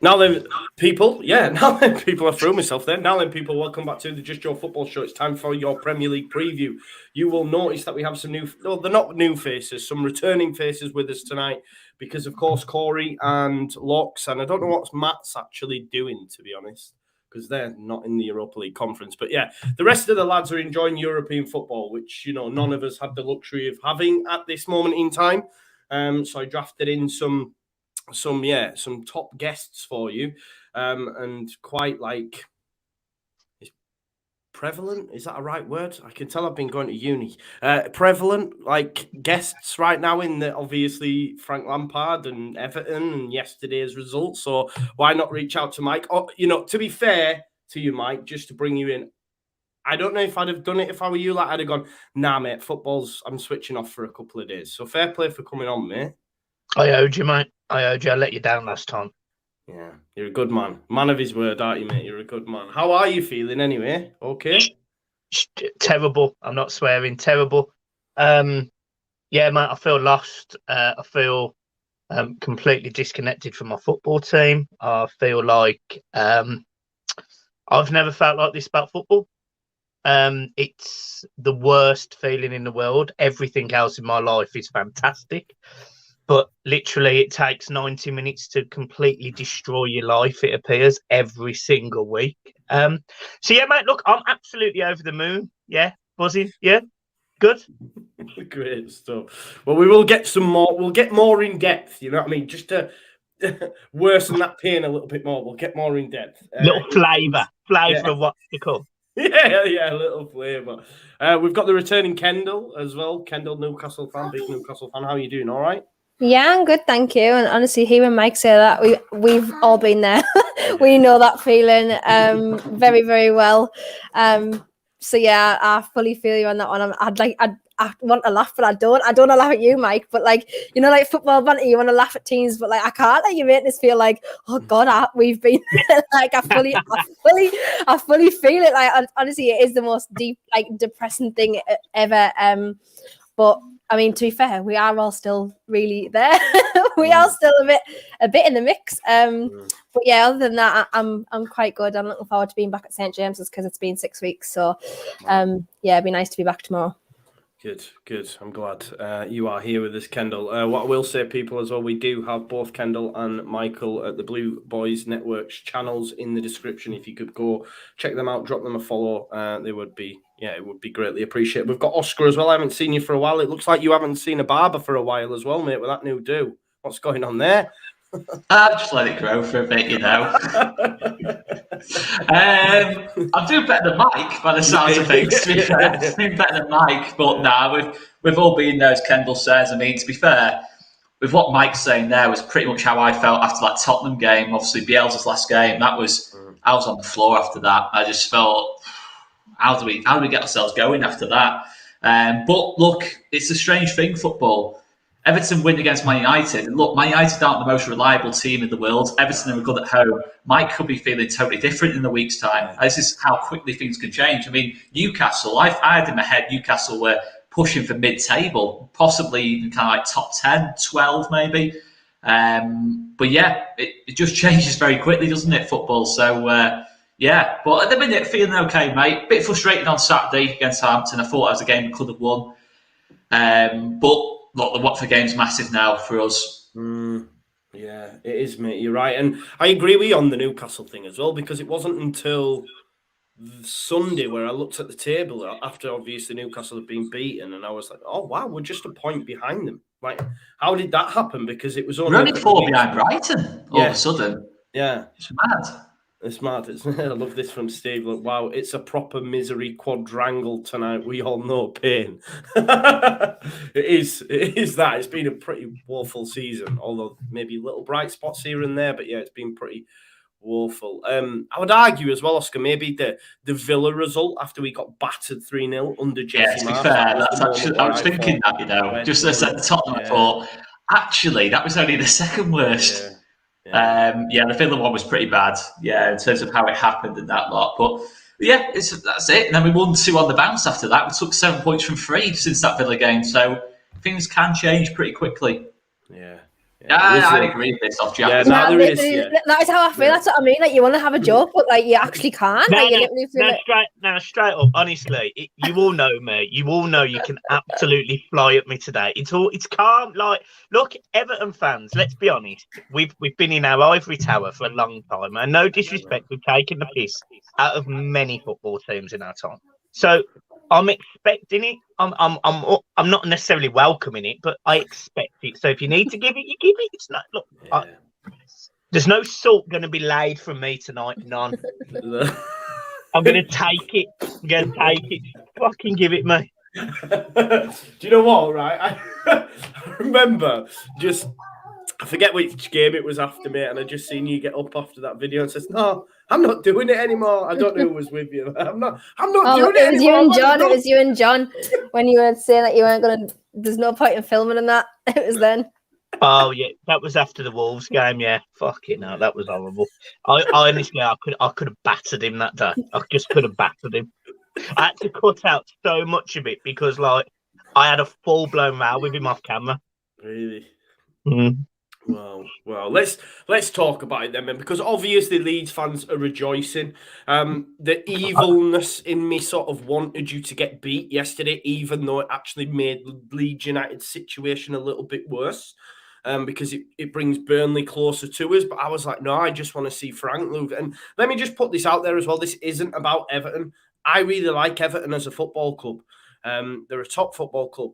Now then, people, I threw myself there. Now then, people, welcome back to the Just Joe Football Show. It's time for your Premier League preview. You will notice that we have some they're not new faces, some returning faces with us tonight because, of course, Corey and Locks, and I don't know what Matt's actually doing, to be honest, because they're not in the Europa League conference. But yeah, the rest of the lads are enjoying European football, which, none of us had the luxury of having at this moment in time. So I drafted in some top guests for you, and quite like prevalent. Is that a right word? I can tell I've been going to uni. Prevalent like guests right now in the obviously Frank Lampard and Everton and yesterday's results. So why not reach out to Mike? Oh, to be fair to you, Mike, just to bring you in. I don't know if I'd have done it if I were you. Like I'd have gone, nah, mate. I'm switching off for a couple of days. So fair play for coming on, mate. I owed you, mate. I let you down last time. Yeah, you're a good man. Man of his word, aren't you, mate? You're a good man. How are you feeling anyway? Okay? Terrible. I'm not swearing. Terrible. Yeah, mate, I feel lost. I feel completely disconnected from my football team. I feel like I've never felt like this about football. It's the worst feeling in the world. Everything else in my life is fantastic. But literally, it takes 90 minutes to completely destroy your life, it appears, every single week. So, yeah, mate, look, I'm absolutely over the moon. Yeah, buzzing. Yeah, good. Great stuff. Well, we will get some more. We'll get more in depth, you know what I mean? Just to worsen that pain a little bit more. We'll get more in depth. Little flavour of what's to come. Yeah, a little flavour. We've got the returning Kendall as well. Kendall, Newcastle fan, big Newcastle fan. How are you doing? All right? Yeah, I'm good, thank you. And honestly, hearing Mike say that, we've all been there. We know that feeling very, very well. So yeah, I fully feel you on that one. I want to laugh, but I don't. I don't want to laugh at you, Mike. But like football banter, you want to laugh at teams, but like I can't let you make this feel like, oh God, we've been like I fully feel it. Like honestly, it is the most deep, like depressing thing ever. But I mean, to be fair, we are all still really there. We are still a bit in the mix. But yeah, other than that, I'm quite good. I'm looking forward to being back at St. James's because it's been 6 weeks. So yeah, it'd be nice to be back tomorrow. Good. I'm glad you are here with us, Kendall. What I will say, people, as well, we do have both Kendall and Michael at the Blue Boys Network's channels in the description. If you could go check them out, drop them a follow, it would be greatly appreciated. We've got Oscar as well. I haven't seen you for a while. It looks like you haven't seen a barber for a while as well, mate, with that new do. What's going on there? I've just let it grow for a bit, I'm doing better than Mike by the sounds of things, to be fair. I'm doing better than Mike, but we've all been there, as Kendall says. I mean, to be fair, with what Mike's saying there was pretty much how I felt after that Tottenham game. Obviously, Bielsa's last game, I was on the floor after that. I just felt, how do we get ourselves going after that? But look, it's a strange thing, football. Everton win against Man United. And look, Man United aren't the most reliable team in the world. Everton are good at home. Mike could be feeling totally different in a week's time. This is how quickly things can change. I mean, Newcastle, I had in my head Newcastle were pushing for mid-table, possibly even kind of like top 10, 12 maybe. But yeah, it just changes very quickly, doesn't it, football? So, yeah. But at the minute, feeling okay, mate. Bit frustrated on Saturday against Southampton. I thought it was a game we could have won. But look, the Watford game's massive now for us. Yeah, it is, mate. You're right. And I agree with you on the Newcastle thing as well, because it wasn't until Sunday where I looked at the table after obviously Newcastle had been beaten and I was like, oh, wow, we're just a point behind them. Like, how did that happen? Because it was only 4 behind Brighton all of a sudden. Yeah. It's mad. It's mad. I love this from Steve. Look, wow, it's a proper misery quadrangle tonight. We all know pain. It is that. It's been a pretty woeful season, although maybe little bright spots here and there. But yeah, it's been pretty woeful. I would argue as well, Oscar, maybe the Villa result after we got battered 3-0 under Jesse. Yeah, to be fair, that's actually, I was thinking that, just as I said, Tottenham thought, actually, that was only the second worst. The Villa one was pretty bad, in terms of how it happened and that lot. But yeah, that's it. And then we won 2 on the bounce after that. We took 7 points from 3 since that Villa game. So things can change pretty quickly. Yeah. I agree with this off Jack. Yeah, there is. Yeah. That is how I feel. That's what I mean. Like, you want to have a joke, but like you actually can't. Like, you literally feel straight up. Honestly, you all know me. You all know you can absolutely fly at me today. It's calm. Like, look, Everton fans. Let's be honest. We've been in our ivory tower for a long time, and no disrespect, we've taken the piss out of many football teams in our time. So I'm expecting it. I'm not necessarily welcoming it, but I expect it. So if you need to give it, you give it. It's not. Look, there's no salt going to be laid from me tonight. None. I'm going to take it. Fucking give it me. Do you know what? Right, I remember I forget which game it was after, mate, and I just seen you get up after that video and says, "No, I'm not doing it anymore." I don't know who was with you. I'm not doing it anymore. It was you and John when you were saying that you weren't going to. There's no point in filming and that. It was then. Oh yeah, that was after the Wolves game. Yeah, fucking hell, that was horrible. I honestly, I could have battered him that day. I just could have battered him. I had to cut out so much of it because, like, I had a full blown row with him off camera. Really? Mm. Well, let's talk about it then, man, because obviously Leeds fans are rejoicing. The evilness in me sort of wanted you to get beat yesterday, even though it actually made Leeds United's situation a little bit worse, because it brings Burnley closer to us. But I was like, no, I just want to see Frank move. And let me just put this out there as well. This isn't about Everton. I really like Everton as a football club. They're a top football club.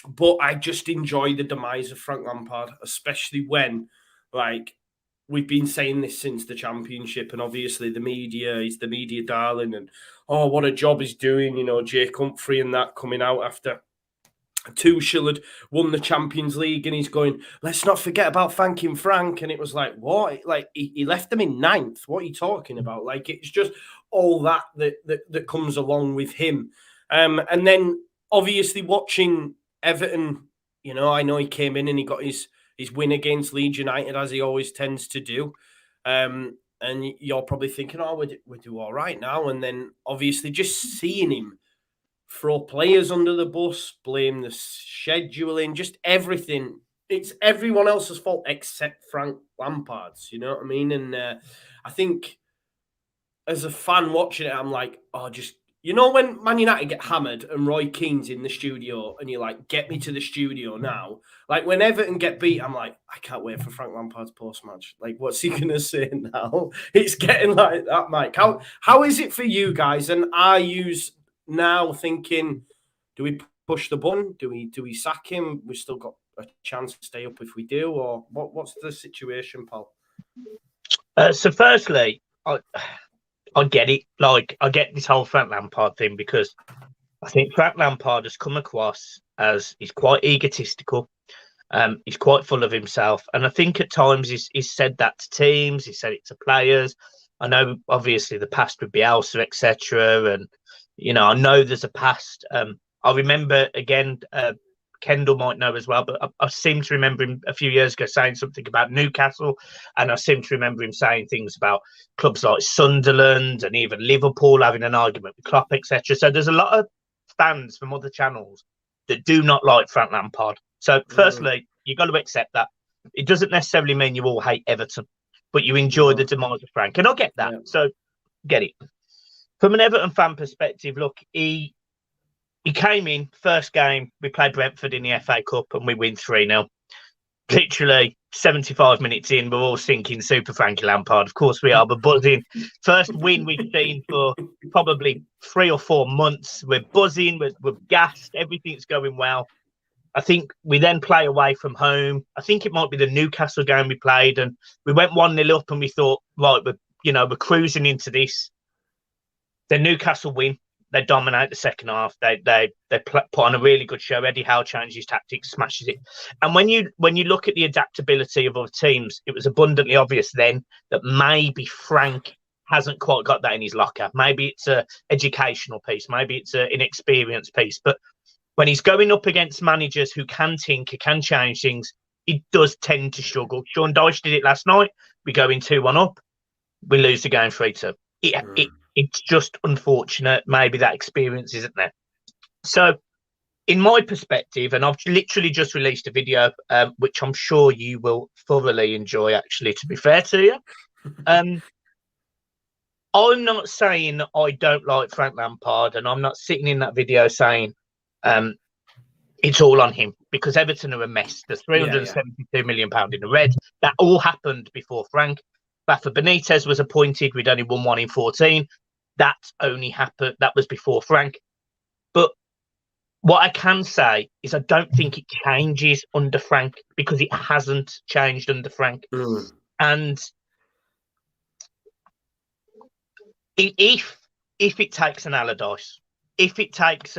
But I just enjoy the demise of Frank Lampard, especially when, like, we've been saying this since the Championship, and obviously he's the media darling, and what a job he's doing, Jake Humphrey and that coming out after Tuchel had won the Champions League, and he's going, let's not forget about thanking Frank, and it was like, what? Like, he left them in 9th. What are you talking about? Like, it's just all that comes along with him. And then, obviously, watching Everton, I know he came in and he got his win against Leeds United, as he always tends to do. And you're probably thinking, we do all right now. And then obviously just seeing him throw players under the bus, blame the scheduling, just everything. It's everyone else's fault except Frank Lampard's, you know what I mean? And I think as a fan watching it, I'm like, when Man United get hammered and Roy Keane's in the studio and you're like, get me to the studio now. Like, when Everton get beat, I'm like, I can't wait for Frank Lampard's post-match. Like, what's he going to say now? It's getting like that, Mike. How is it for you guys? And are you now thinking, do we push the button? Do we sack him? We've still got a chance to stay up if we do? Or what's the situation, Paul? So firstly, I get it. Like, I get this whole Frank Lampard thing because I think Frank Lampard has come across as he's quite egotistical. He's quite full of himself. And I think at times he's said that to teams. He said it to players. I know, obviously, the past with Bielsa, etc. And, I know there's a past. I remember, again, Kendall might know as well, but I seem to remember him a few years ago saying something about Newcastle, and I seem to remember him saying things about clubs like Sunderland and even Liverpool having an argument with Klopp, etc. So there's a lot of fans from other channels that do not like Frank Lampard. So firstly, you've got to accept that. It doesn't necessarily mean you all hate Everton, but you enjoy the demise of Frank, and I get that. So get it. From an Everton fan perspective, look, he came in, first game, we played Brentford in the FA Cup and we win 3-0. Literally 75 minutes in, we're all thinking Super Frankie Lampard. Of course we are, but buzzing. First win we've seen for probably 3 or 4 months. We're buzzing, we're gassed, everything's going well. I think we then play away from home. I think it might be the Newcastle game we played, and we went 1-0 up and we thought, right, we're cruising into this. The Newcastle win. They dominate the second half. They put on a really good show. Eddie Howe changes his tactics, smashes it. And when you look at the adaptability of other teams, it was abundantly obvious then that maybe Frank hasn't quite got that in his locker. Maybe it's an educational piece. Maybe it's an inexperienced piece. But when he's going up against managers who can tinker, can change things, he does tend to struggle. Sean Dyche did it last night. We go in 2-1 up. We lose the game 3-2. It's just unfortunate. Maybe that experience isn't there. So in my perspective, and I've literally just released a video, which I'm sure you will thoroughly enjoy, actually, to be fair to you. I'm not saying that I don't like Frank Lampard, and I'm not sitting in that video saying it's all on him, because Everton are a mess. There's £372 million in the red. That all happened before Frank. Rafa Benitez was appointed. We'd only won 1 in 14. That only happened. That was before Frank. But what I can say is I don't think it changes under Frank, because it hasn't changed under Frank. And if it takes an Allardyce, if it takes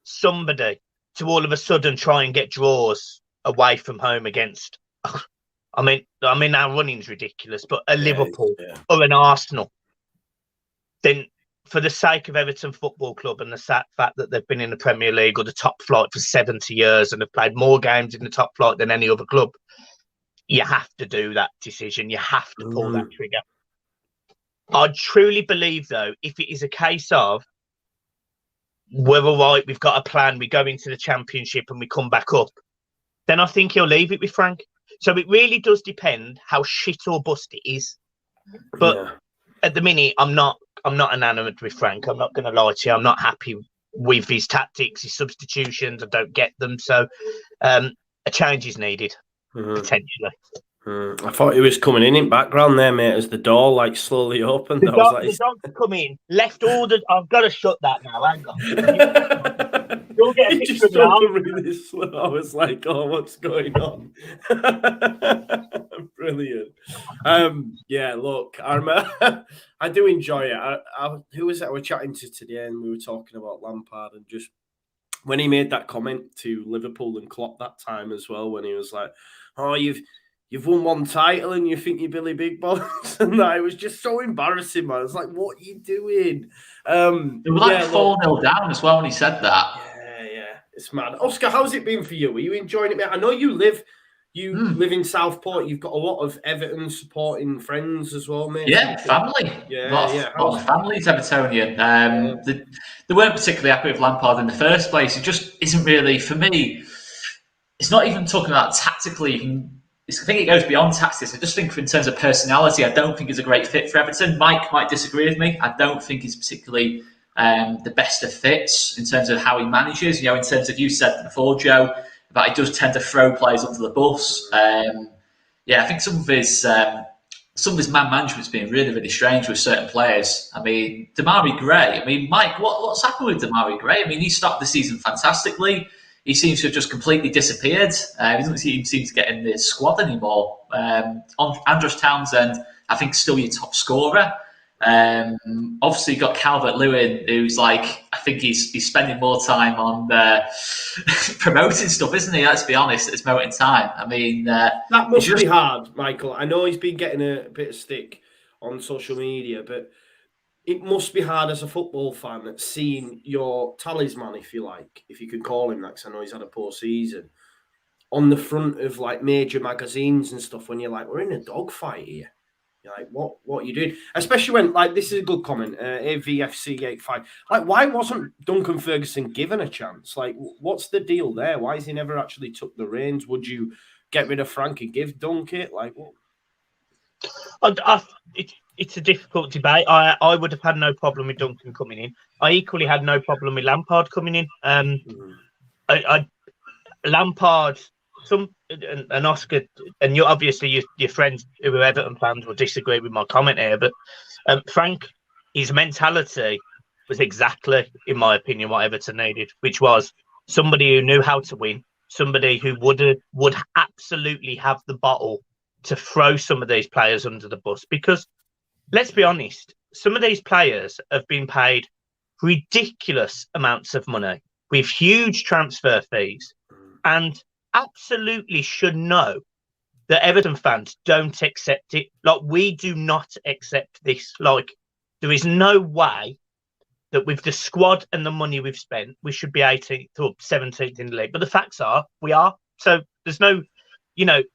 somebody to all of a sudden try and get draws away from home against, I mean our running's ridiculous, but a Liverpool or an Arsenal, then for the sake of Everton Football Club and the fact that they've been in the Premier League or the top flight for 70 years and have played more games in the top flight than any other club, you have to do that decision. You have to pull that trigger. I truly believe, though, if it is a case of we're all right, we've got a plan, we go into the Championship and we come back up, then I think he'll leave it with Frank. So it really does depend how shit or bust it is. But at the minute, I'm not enamored with Frank. I'm not going to lie to you. I'm not happy with his tactics, his substitutions. I don't get them. So a change is needed, potentially. I thought he was coming in background there, mate, as the door like slowly opened. The dog's come in, left all the... I've got to shut that now. Hang on. You'll get a He picture just of that. really slow. I was like, oh, what's going on? Brilliant. Yeah, look, I do enjoy it. Who was that we're chatting to today, and we were talking about Lampard, and just when he made that comment to Liverpool and Klopp that time as well, when he was like, oh, you've won 1 title and you think you're Billy Big Boss, and it was just so embarrassing, man. It's like, what are you doing? It was like 4-0 down as well when he said that. Yeah, it's mad. Oscar, how's it been for you? Are you enjoying it, mate? I know you live in Southport. You've got a lot of Everton supporting friends as well, mate. Yeah, family. A lot of families Evertonian. They weren't particularly happy with Lampard in the first place. It just isn't really, for me, it's not even talking about tactically. I think it goes beyond tactics. I just think in terms of personality, I don't think he's a great fit for Everton. Mike might disagree with me. I don't think he's particularly the best of fits in terms of how he manages. You know, in terms of, you said before, Joe, that he does tend to throw players under the bus. I think some of his man management's been really, really strange with certain players. I mean, Demarai Gray. I mean, Mike, what's happened with Demarai Gray? I mean, he started the season fantastically. He seems to have just completely disappeared. He doesn't even seem to get in the squad anymore. Andros Townsend, I think, still your top scorer. Obviously, you've got Calvert-Lewin, who's like, I think he's spending more time on promoting stuff, isn't he? Let's be honest, at this moment in time. I mean, that must be hard, Michael. I know he's been getting a bit of stick on social media, but it must be hard as a football fan seeing your talisman, if you like, if you could call him that, because I know he's had a poor season, on the front of like major magazines and stuff, when you're like, we're in a dogfight here. You're like, what are you doing? Especially when, like, this is a good comment, AVFC85. Like, why wasn't Duncan Ferguson given a chance? Like, what's the deal there? Why has he never actually took the reins? Would you get rid of Frank and give Dunk it? Like, what? It's a difficult debate. I would have had no problem with Duncan coming in. I equally had no problem with Lampard coming in. Lampard, and Oscar, and you obviously your friends who are Everton fans will disagree with my comment here, but Frank, his mentality was exactly, in my opinion, what Everton needed, which was somebody who knew how to win, somebody who would absolutely have the bottle to throw some of these players under the bus. Because let's be honest, some of these players have been paid ridiculous amounts of money with huge transfer fees, and absolutely should know that Everton fans don't accept it. Like, we do not accept this. Like, there is no way that with the squad and the money we've spent, we should be 18th or 17th in the league. But the facts are, we are. So there's no,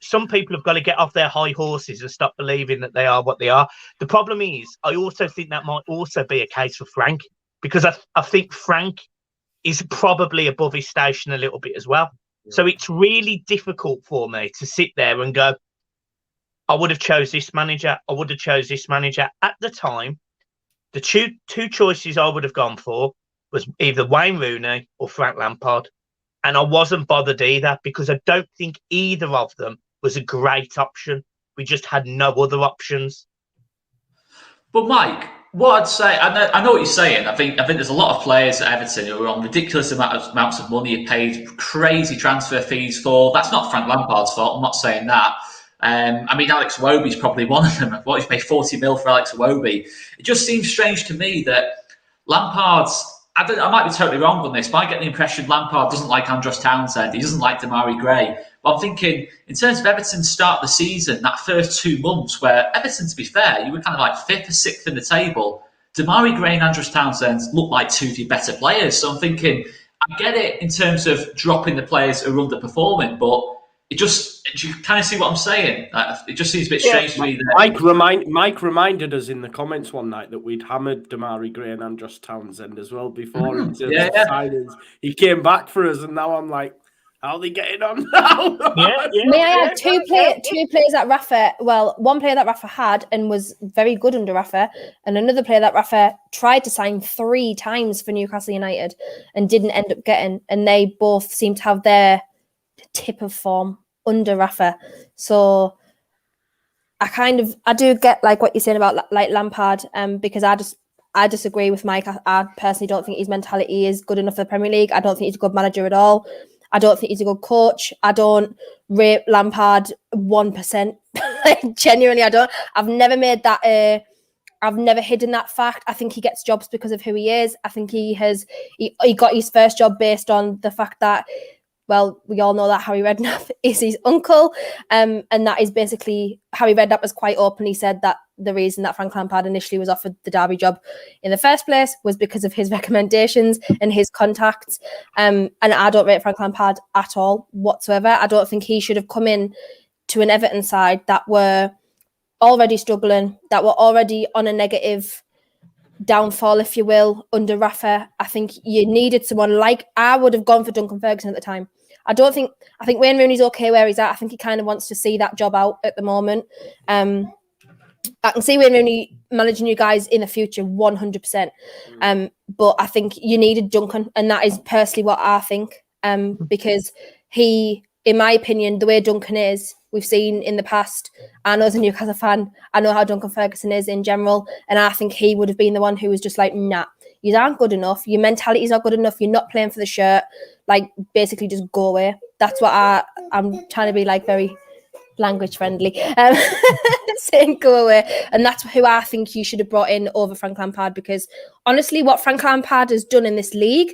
some people have got to get off their high horses and stop believing that they are what they are. The problem is, I also think that might also be a case for Frank, because I think Frank is probably above his station a little bit as well. So it's really difficult for me to sit there and go, I would have chose this manager. I would have chose this manager. At the time, the two choices I would have gone for was either Wayne Rooney or Frank Lampard. And I wasn't bothered either because I don't think either of them was a great option. We just had no other options. But Mike, what I'd say, I know what you're saying. I think there's a lot of players at Everton who are on ridiculous amounts of money, paid crazy transfer fees for. That's not Frank Lampard's fault. I'm not saying that. I mean, Alex Iwobi's probably one of them. What, if you pay 40 mil for Alex Iwobi? It just seems strange to me that Lampard's. I might be totally wrong on this, but I get the impression Lampard doesn't like Andros Townsend. He doesn't like Damari Gray. But I'm thinking, in terms of Everton's start of the season, that first 2 months where Everton, to be fair, you were kind of like 5th or 6th in the table. Damari Gray and Andros Townsend look like 2 of your better players. So I'm thinking, I get it in terms of dropping the players who are underperforming, but do you kind of see what I'm saying? It just seems a bit strange to me. That Mike reminded us in the comments one night that we'd hammered Damari Gray and Andros Townsend as well before in terms of signings. He came back for us, and now I'm like, how are they getting on now? May I add two players that Rafa, well, one player that Rafa had and was very good under Rafa, and another player that Rafa tried to sign 3 times for Newcastle United and didn't end up getting, and they both seem to have their tip of form under Rafa. So I do get like what you're saying about like Lampard, because I disagree with Mike. I personally don't think his mentality is good enough for the Premier League. I don't think he's a good manager at all. I don't think he's a good coach. I don't rate Lampard 1%. Like, genuinely, I don't. I've never made that. I've never hidden that fact. I think he gets jobs because of who he is. I think he got his first job based on the fact that, well, we all know that Harry Redknapp is his uncle. And that is basically, Harry Redknapp has quite openly said that the reason that Frank Lampard initially was offered the Derby job in the first place was because of his recommendations and his contacts. And I don't rate Frank Lampard at all whatsoever. I don't think he should have come in to an Everton side that were already struggling, that were already on a negative downfall, if you will, under Rafa. I think you needed someone like, I would have gone for Duncan Ferguson at the time. I think Wayne Rooney's okay where he's at. I think he kind of wants to see that job out at the moment. I can see Wayne Rooney managing you guys in the future 100%. But I think you needed Duncan, and that is personally what I think. Because he, in my opinion, the way Duncan is, we've seen in the past. I know as a Newcastle fan, I know how Duncan Ferguson is in general, and I think he would have been the one who was just like, nah, you aren't good enough. Your mentality's not good enough. You're not playing for the shirt. Like, basically just go away. That's what I'm trying to be like very language friendly, saying go away. And that's who I think you should have brought in over Frank Lampard, because honestly, what Frank Lampard has done in this league,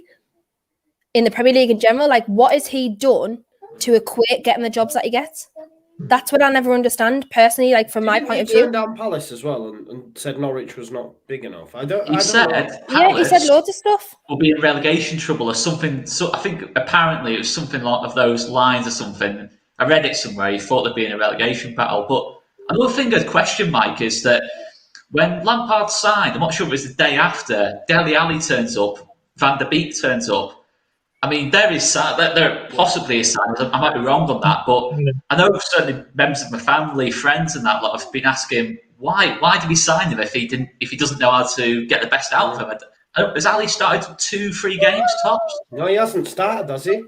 in the Premier League in general, like, what has he done to equate getting the jobs that he gets? That's what I never understand personally, like from my point of view. He turned down Palace as well and said Norwich was not big enough. He said loads of stuff. Will be in relegation trouble or something. So I think apparently it was something of those lines or something. I read it somewhere. He thought there'd be in a relegation battle. But another thing I'd question, Mike, is that when Lampard signed, I'm not sure if it was the day after, Dele Alli turns up, Van der Beek turns up. I mean, there possibly is signs. I might be wrong on that, but I know certainly members of my family, friends, and that lot have been asking why did he sign him if he doesn't know how to get the best out of him? Has Ali started 2-3 games tops? No, he hasn't started, has he? No,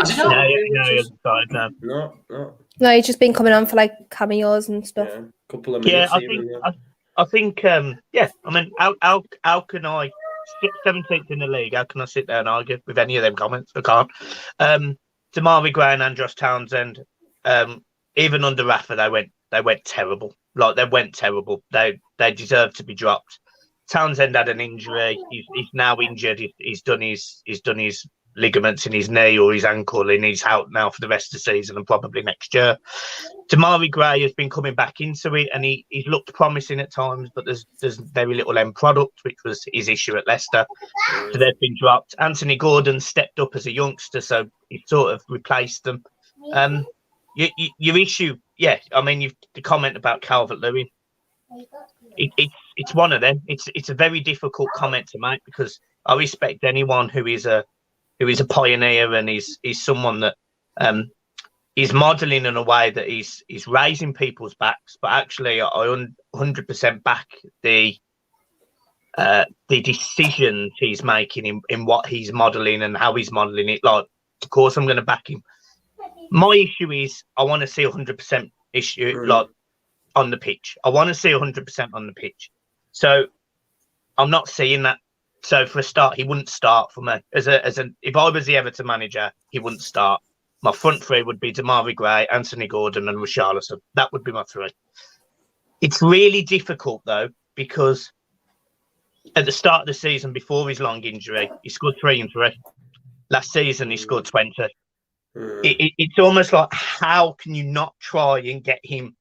he hasn't started. No, he's just been coming on for like cameos and stuff. Yeah, couple of minutes. I think. I mean, how can I? 17th in the league. How can I sit there and argue with any of them comments? I can't. Damari Gray and Andros Townsend, even under Rafa, they went terrible. Like, they went terrible. They deserve to be dropped. Townsend had an injury. He's now injured. He's done his ligaments in his knee or his ankle, and he's out now for the rest of the season and probably next year. Damari Gray has been coming back into it, and he's looked promising at times, but there's very little end product, which was his issue at Leicester. So they've been dropped. Anthony Gordon stepped up as a youngster, so he sort of replaced them. Your issue, I mean, the comment about Calvert-Lewin, it's one of them. It's a very difficult comment to make, because I respect anyone who is a who is a pioneer and is someone that is modelling in a way that he's raising people's backs. But actually, I 100% back the decisions he's making in what he's modelling and how he's modelling it. Like, of course, I'm going to back him. My issue is I want to see 100% like on the pitch. I want to see 100% on the pitch. So I'm not seeing that. So for a start, he wouldn't start for me. If I was the Everton manager, he wouldn't start. My front three would be Damari Gray, Anthony Gordon, and Richarlison. That would be my three. It's really difficult though, because at the start of the season, before his long injury, he scored 3 and 3. Last season, he scored 20. It's almost like, how can you not try and get him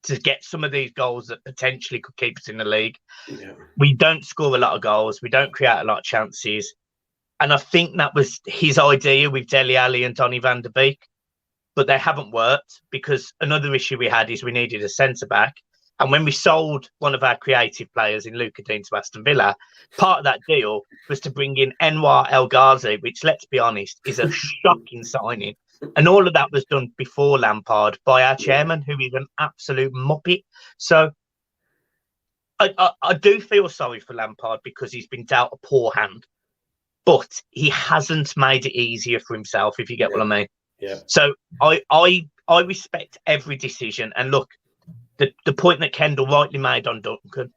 to get some of these goals that potentially could keep us in the league? Yeah. We don't score a lot of goals. We don't create a lot of chances. And I think that was his idea with Dele Alli and Donny van der Beek. But they haven't worked, because another issue we had is we needed a centre-back. And when we sold one of our creative players in Luca Dean to Aston Villa, part of that deal was to bring in Anwar El Ghazi, which, let's be honest, is a shocking signing. And all of that was done before Lampard by our chairman, who is an absolute muppet. So I do feel sorry for Lampard, because he's been dealt a poor hand, but he hasn't made it easier for himself, if you get what I mean. Yeah. So I respect every decision. And look, the point that Kendall rightly made on Duncan,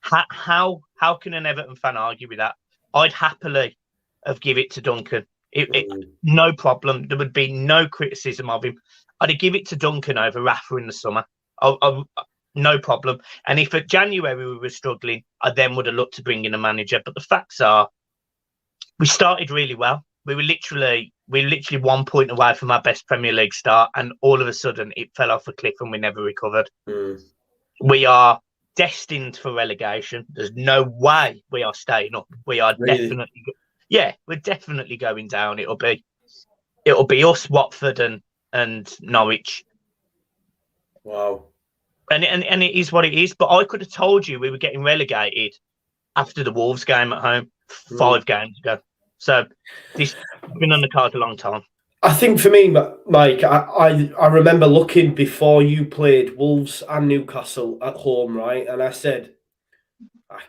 how can an Everton fan argue with that? I'd happily have give it to Duncan. No problem. There would be no criticism of him. I'd give it to Duncan over Rafa in the summer. No problem. And if at January we were struggling, I then would have looked to bring in a manager. But the facts are, we started really well. We were literally 1 point away from our best Premier League start, and all of a sudden it fell off a cliff and we never recovered. We are destined for relegation. There's no way we are staying up. We are definitely, we're definitely going down. It'll be us, Watford, and Norwich. Wow. And it is what it is. But I could have told you we were getting relegated after the Wolves game at home 5 games ago. So this has been on the cards a long time. I think for me, Mike, I remember looking before you played Wolves and Newcastle at home, right? And I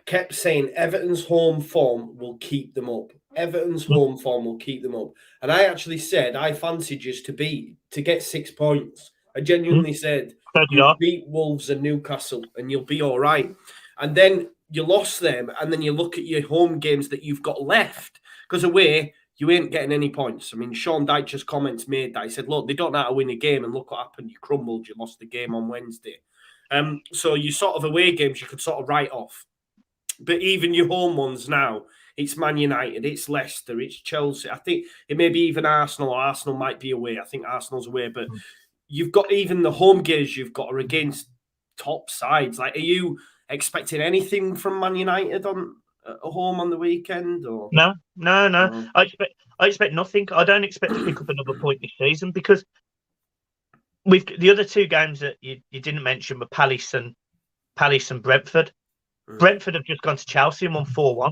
kept saying Everton's home form will keep them up. Everton's home form will keep them up. And I actually said I fancied you to get 6 points. I genuinely said you beat Wolves and Newcastle and you'll be all right. And then you lost them, and then you look at your home games that you've got left. Because away, you ain't getting any points. I mean, Sean Dyche's comments made that. He said, look, they don't know how to win a game, and look what happened. You crumbled. You lost the game on Wednesday. So you sort of away games you could sort of write off. But even your home ones now, it's Man United, it's Leicester, it's Chelsea. I think it may be even Arsenal, or Arsenal might be away. I think Arsenal's away. But you've got even the home games you've got are against top sides. Like, are you expecting anything from Man United at home on the weekend? Or No. I expect nothing. I don't expect to pick up another point this season, because with the other 2 games that you didn't mention were Palace and Brentford. Brentford have just gone to Chelsea and won 4-1.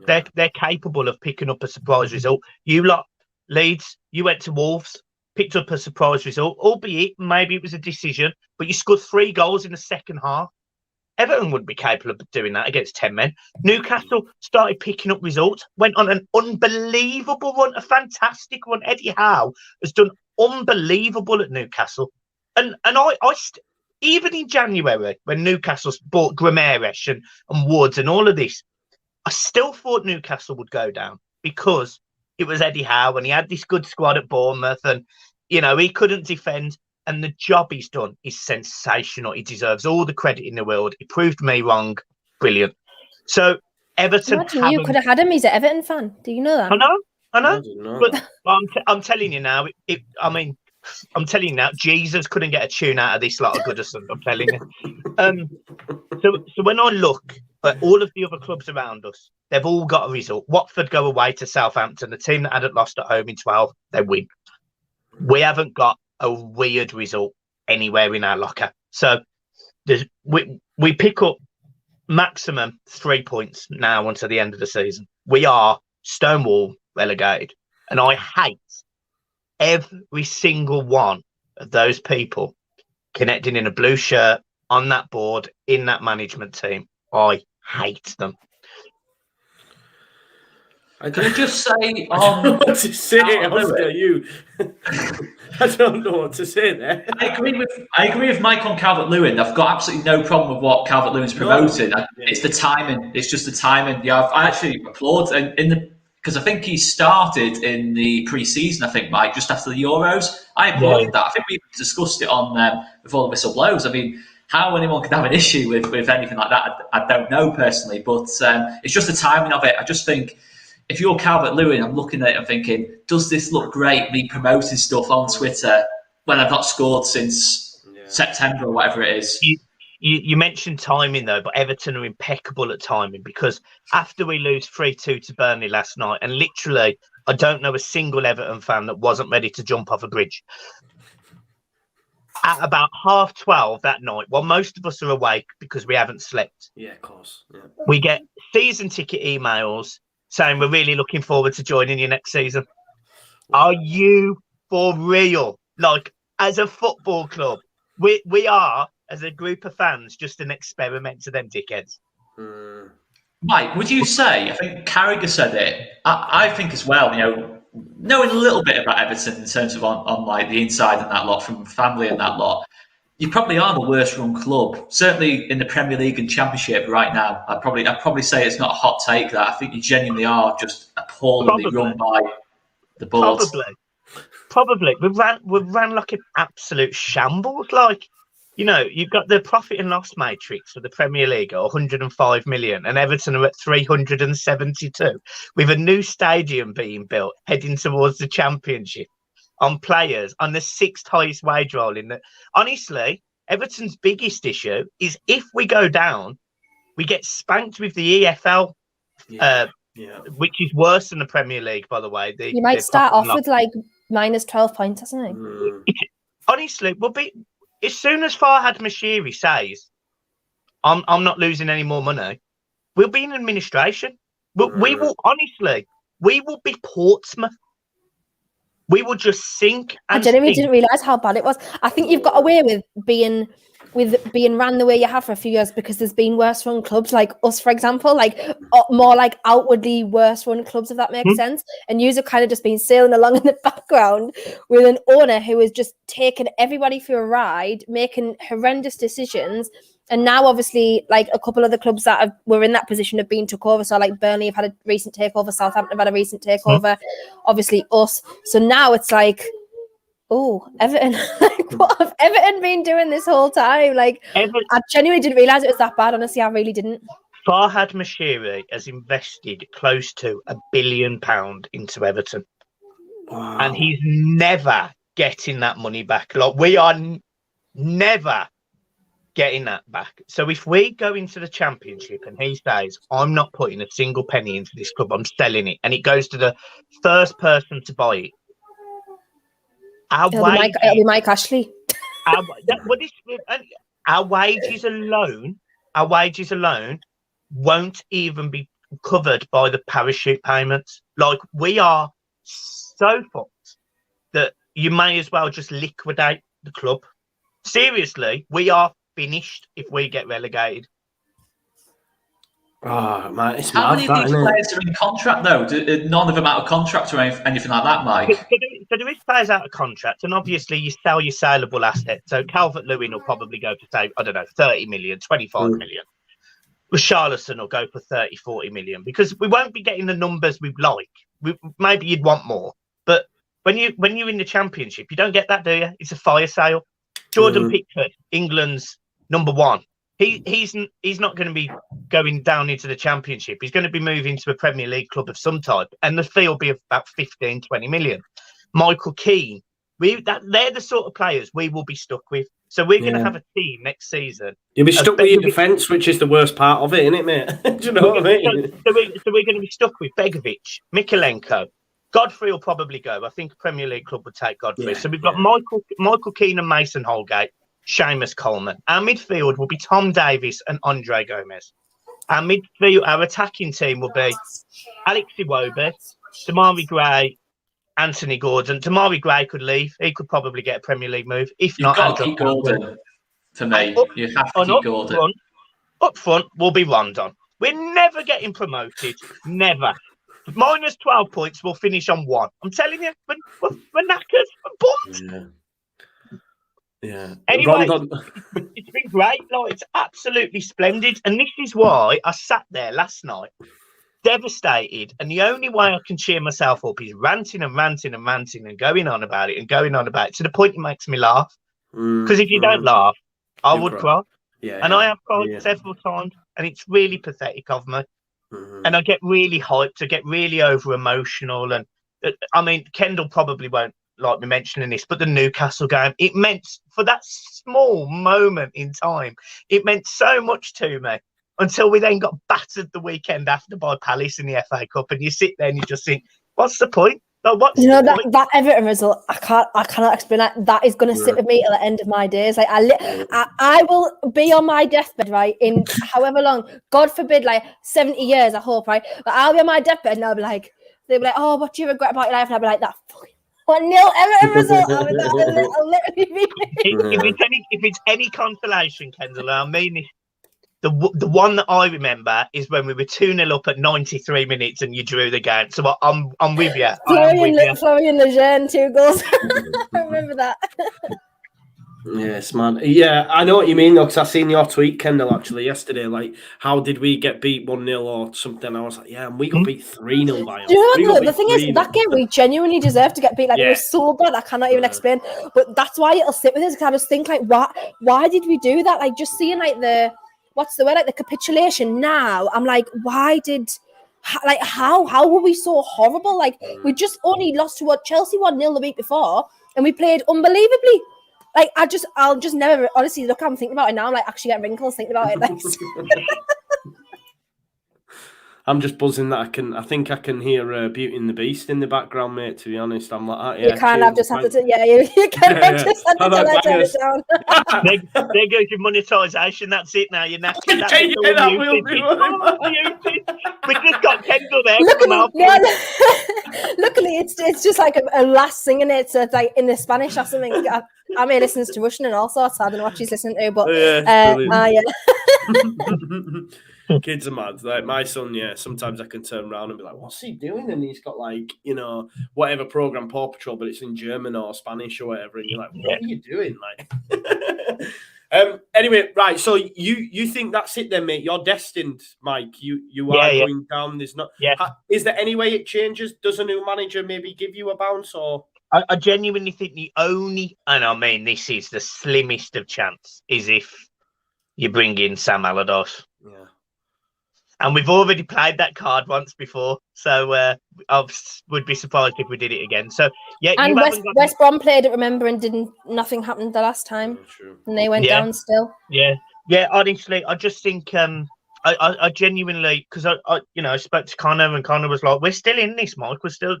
They're capable of picking up a surprise result. You lot, Leeds, you went to Wolves, picked up a surprise result, albeit maybe it was a decision, but you scored 3 goals in the second half. Everton wouldn't be capable of doing that against 10 men. Newcastle started picking up results, went on an unbelievable run, a fantastic run. Eddie Howe has done unbelievable at Newcastle. And even in January, when Newcastle bought Grimaresh and Woods and all of this, I still thought Newcastle would go down, because it was Eddie Howe and he had this good squad at Bournemouth, and, he couldn't defend. And the job he's done is sensational. He deserves all the credit in the world. He proved me wrong. Brilliant. So Everton. Imagine you could have had him. He's an Everton fan. Do you know that? I know. But I'm telling you now. I'm telling you now. Jesus couldn't get a tune out of this lot of Goodison. I'm telling you. So when I look at all of the other clubs around us, they've all got a result. Watford go away to Southampton, the team that hadn't lost at home in 12. They win. We haven't got a weird result anywhere in our locker. So we pick up maximum 3 points now until the end of the season. We are stonewall relegated. And I hate every single one of those people connecting in a blue shirt on that board in that management team. I hate them. Can I just say I don't know on what to say, Calvert-Lewin? Oscar, you. I don't know what to say there. I agree with Mike on Calvert-Lewin. I've got absolutely no problem with what Calvert-Lewin's promoting. It's the timing. It's just the timing. Yeah, I actually applaud because I think he started in the pre-season. I think, Mike, just after the Euros. I applauded that. I think we discussed it on before the whistle blows. I mean, how anyone could have an issue with anything like that, I don't know personally. But it's just the timing of it. I just think, if you're Calvert-Lewin, I'm looking at it and thinking, does this look great, me promoting stuff on Twitter when I've not scored since September or whatever it is? You mentioned timing, though, but Everton are impeccable at timing, because after we lose 3-2 to Burnley last night, and literally, I don't know a single Everton fan that wasn't ready to jump off a bridge. At about 12:30 that night, while most of us are awake because we haven't slept. Yeah, of course. Yeah. We get season ticket emails saying we're really looking forward to joining you next season. Are you for real? Like, as a football club, we are, as a group of fans, just an experiment to them dickheads. Mike, would you say, I think Carragher said it, I think as well, knowing a little bit about Everton in terms of on like the inside and that lot, from family and that lot, you probably are the worst run club, certainly in the Premier League and Championship right now. I'd probably say it's not a hot take that. I think you genuinely are just appallingly run by the board. Probably. We ran like an absolute shambles. Like, you've got the profit and loss matrix for the Premier League at 105 million, and Everton are at 372, with a new stadium being built heading towards the Championship, on players on the 6th highest wage roll in the. Honestly, Everton's biggest issue is if we go down, we get spanked with the EFL, which is worse than the Premier League, by the way. You might start off with like minus 12 points, hasn't it? Honestly, we'll be, as soon as Farhad Mashiri says, I'm not losing any more money, we'll be in administration. But we will, honestly, we will be Portsmouth. We will just sink. I genuinely didn't realise how bad it was. I think you've got away with being ran the way you have for a few years because there's been worse run clubs like us, for example, like more like outwardly worse run clubs, if that makes sense. And yous have kind of just been sailing along in the background with an owner who has just taken everybody for a ride, making horrendous decisions. And now, obviously, like a couple of the clubs that were in that position have been took over. So, like Burnley have had a recent takeover, Southampton have had a recent takeover, obviously us. So now it's like, oh, Everton. Like, what have Everton been doing this whole time? Like, I genuinely didn't realise it was that bad. Honestly, I really didn't. Farhad Mashiri has invested close to £1 billion into Everton. Wow. And he's never getting that money back. Like, we are never getting that back. So if we go into the Championship and he says, I'm not putting a single penny into this club, I'm selling it, and it goes to the first person to buy it, it'll be Mike Ashley. Our wages alone won't even be covered by the parachute payments. Like, we are so fucked that you may as well just liquidate the club. Seriously, we are finished if we get relegated. Oh, man, it's how many of these players are in contract, though? None of them out of contract or anything like that, Mike? So there is players out of contract, and obviously you sell your saleable assets. So Calvert-Lewin will probably go for, say, I don't know, 30 million, 25 million. Richarlison will go for 30, 40 million, because we won't be getting the numbers we'd like. Maybe you'd want more. But when you're in the Championship, you don't get that, do you? It's a fire sale. Jordan Pickford, England's number one. He's not going to be going down into the Championship. He's going to be moving to a Premier League club of some type, and the fee will be about 15, 20 million. Michael Keane, they're the sort of players we will be stuck with. So we're going to have a team next season. You'll be stuck with your defence, which is the worst part of it, isn't it, mate? Do you know what I mean? So we're going to be stuck with Begovic, Mikalenko. Godfrey will probably go. I think a Premier League club would take Godfrey. Yeah, so we've got Michael Keane and Mason Holgate, Seamus Coleman. Our midfield will be Tom Davies and Andre Gomez. Our attacking team will be Alex Iwobi, Damari Gray, Anthony Gordon. Damari Gray could leave. He could probably get a Premier League move. If You've not, got to Andrew keep Gordon. For me, you have to keep Gordon. Up front will be Rondon. We're never getting promoted. Never. Minus 12 points. We'll finish on 1. I'm telling you, we're knackers. We're bummed. Yeah. Anyway, it's been great. Like, it's absolutely splendid. And this is why I sat there last night, devastated. And the only way I can cheer myself up is ranting and ranting and ranting and going on about it to the point it makes me laugh. Because if you don't laugh, I would cry. And I have cried several times. And it's really pathetic of me. And I get really hyped. I get really over emotional. And I mean, Kendall probably won't like me mentioning this, but the Newcastle game, it meant, for that small moment in time, it meant so much to me until we then got battered the weekend after by Palace in the FA Cup. And you sit there and you just think, what's the point? Like, that Everton result, I cannot explain that. That is going to sit with me at the end of my days. Like I will be on my deathbed, right, in however long, God forbid, like 70 years, I hope, right? But I'll be on my deathbed and they'll be like, oh, what do you regret about your life? And I'll be like, that fucking 1-0 Everton result. I'll literally be if it's any consolation, Kendall, I mean this. The one that I remember is when we were 2-0 up at 93 minutes and you drew the game. So I'm with you. Florian Lejeune, 2 goals. I remember that. Yes, man. Yeah, I know what you mean, though, because I seen your tweet, Kendall, actually, yesterday. Like, how did we get beat 1-0 or something? I was like, yeah, and we got beat 3-0 by them. You know, the thing is, that game, we genuinely deserved to get beat. Like, it was so bad, I cannot even explain. But that's why it'll sit with us, because I just think, like, why did we do that? Like, just seeing, like, like the capitulation now, I'm like, how were we so horrible? Like, we just only lost to Chelsea 1-0 the week before, and we played unbelievably. Like, I'll just never, honestly, look, I'm thinking about it now, I'm like, actually get wrinkles thinking about it. Like, I'm just buzzing that I think I can hear Beauty and the Beast in the background, mate, to be honest. I'm like, yeah. You can't have just had to, you can't have just had to turn it down. There goes your monetisation, that's it now, you're knackered. We just got Kendall there. Luckily, it's just like a lass singing it, so it's like in the Spanish or something. I may listen to Russian and all sorts, I don't know what she's listening to, but kids are mad. Like my son, sometimes I can turn around and be like, what's he doing? And he's got like, whatever program, Paw Patrol, but it's in German or Spanish or whatever. And you're like, what are you doing? Like, anyway, right. So you think that's it then, mate? You're destined, Mike. You are going down. There's not. Yeah. Is there any way it changes? Does a new manager maybe give you a bounce or? I genuinely think the only, and I mean, this is the slimmest of chance, is if you bring in Sam Allardyce. Yeah. And we've already played that card once before, so I would be surprised if we did it again. So yeah, and West Brom played it, remember, and nothing happened the last time, and they went down still. Yeah. Honestly, I just think I genuinely, because I spoke to Connor, and Connor was like, "We're still in this, Mike. We're still.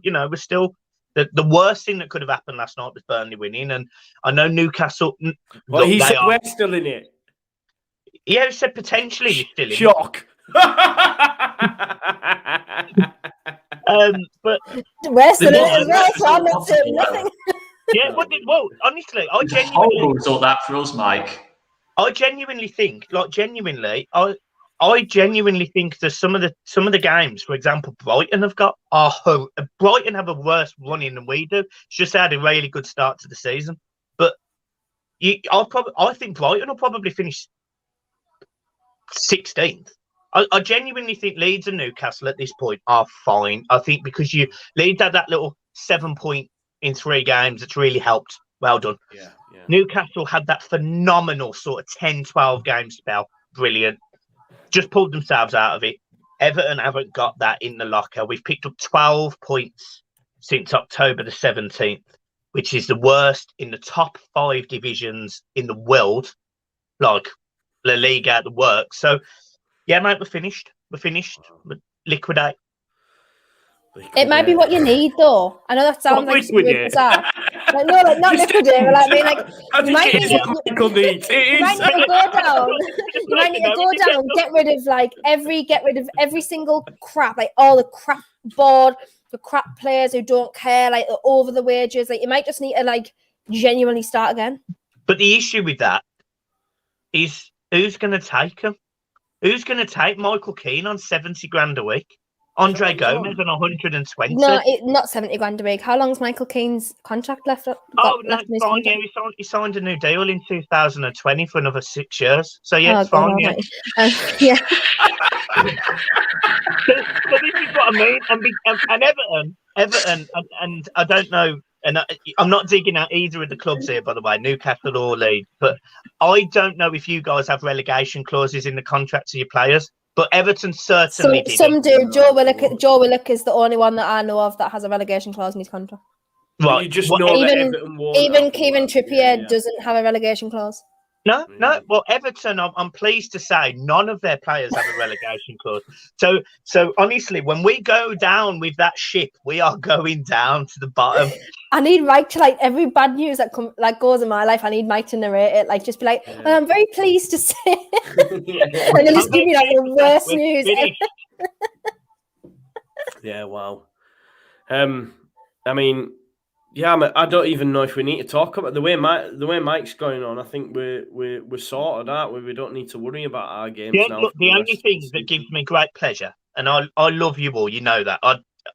The worst thing that could have happened last night was Burnley winning, and I know Newcastle. Well, he said we're still in it. Yeah, he said potentially you're still in it. Shock. But we're still in it as well, so I'm not saying nothing. Yeah, well, honestly, I genuinely horrible result that for us, Mike. I genuinely think, I genuinely think that some of the games, for example, Brighton have a worse running than we do. It's just had a really good start to the season, but I think Brighton will probably finish 16th. I genuinely think Leeds and Newcastle at this point are fine. I think because Leeds had that little 7 point in 3 games that's really helped. Well done. Yeah. Newcastle had that phenomenal sort of 10-12 game spell. Brilliant. Just pulled themselves out of it. Everton haven't got that in the locker. We've picked up 12 points since October the 17th, which is the worst in the top 5 divisions in the world, like La Liga, the works. So, yeah, mate, we're finished. We're liquidate. It might be what you need, though. I know that sounds like super bizarre. Like, no, like not liquidate. Like, I mean, like you might need to go down. You might need to go down. Get rid of every single crap, like all the crap board, for crap players who don't care, like over the wages. Like you might just need to like genuinely start again. But the issue with that is who's going to take him? Who's going to take Michael Keane on 70 grand a week? Andre Gomez on 120? No, not 70 grand a week. How long's Michael Keane's contract left? No, it's fine. Yeah, he signed a new deal in 2020 for another 6 years. So yeah, it's fine. Yeah. Yeah. So this is what I mean. And Everton, and I don't know. And I'm not digging out either of the clubs here, by the way, Newcastle or Leeds. But I don't know if you guys have relegation clauses in the contracts of your players. But Everton certainly did. Some do. Joe Willock is the only one that I know of that has a relegation clause in his contract. Right. You just know that Everton won't. Even Kieran Trippier doesn't have a relegation clause. No. Well, Everton, I'm pleased to say, none of their players have a relegation clause. So honestly, when we go down with that ship, we are going down to the bottom. I need Mike to, like, every bad news that goes in my life, I need Mike to narrate it. Like, just be like, I'm very pleased to say. And then just give me like the worst news ever. Yeah, wow. I mean, yeah, I don't even know if we need to talk about the way Mike's going on. I think we're sorted, aren't we? We don't need to worry about our games now. Look, the only thing that gives me great pleasure, and I love you all, you know that.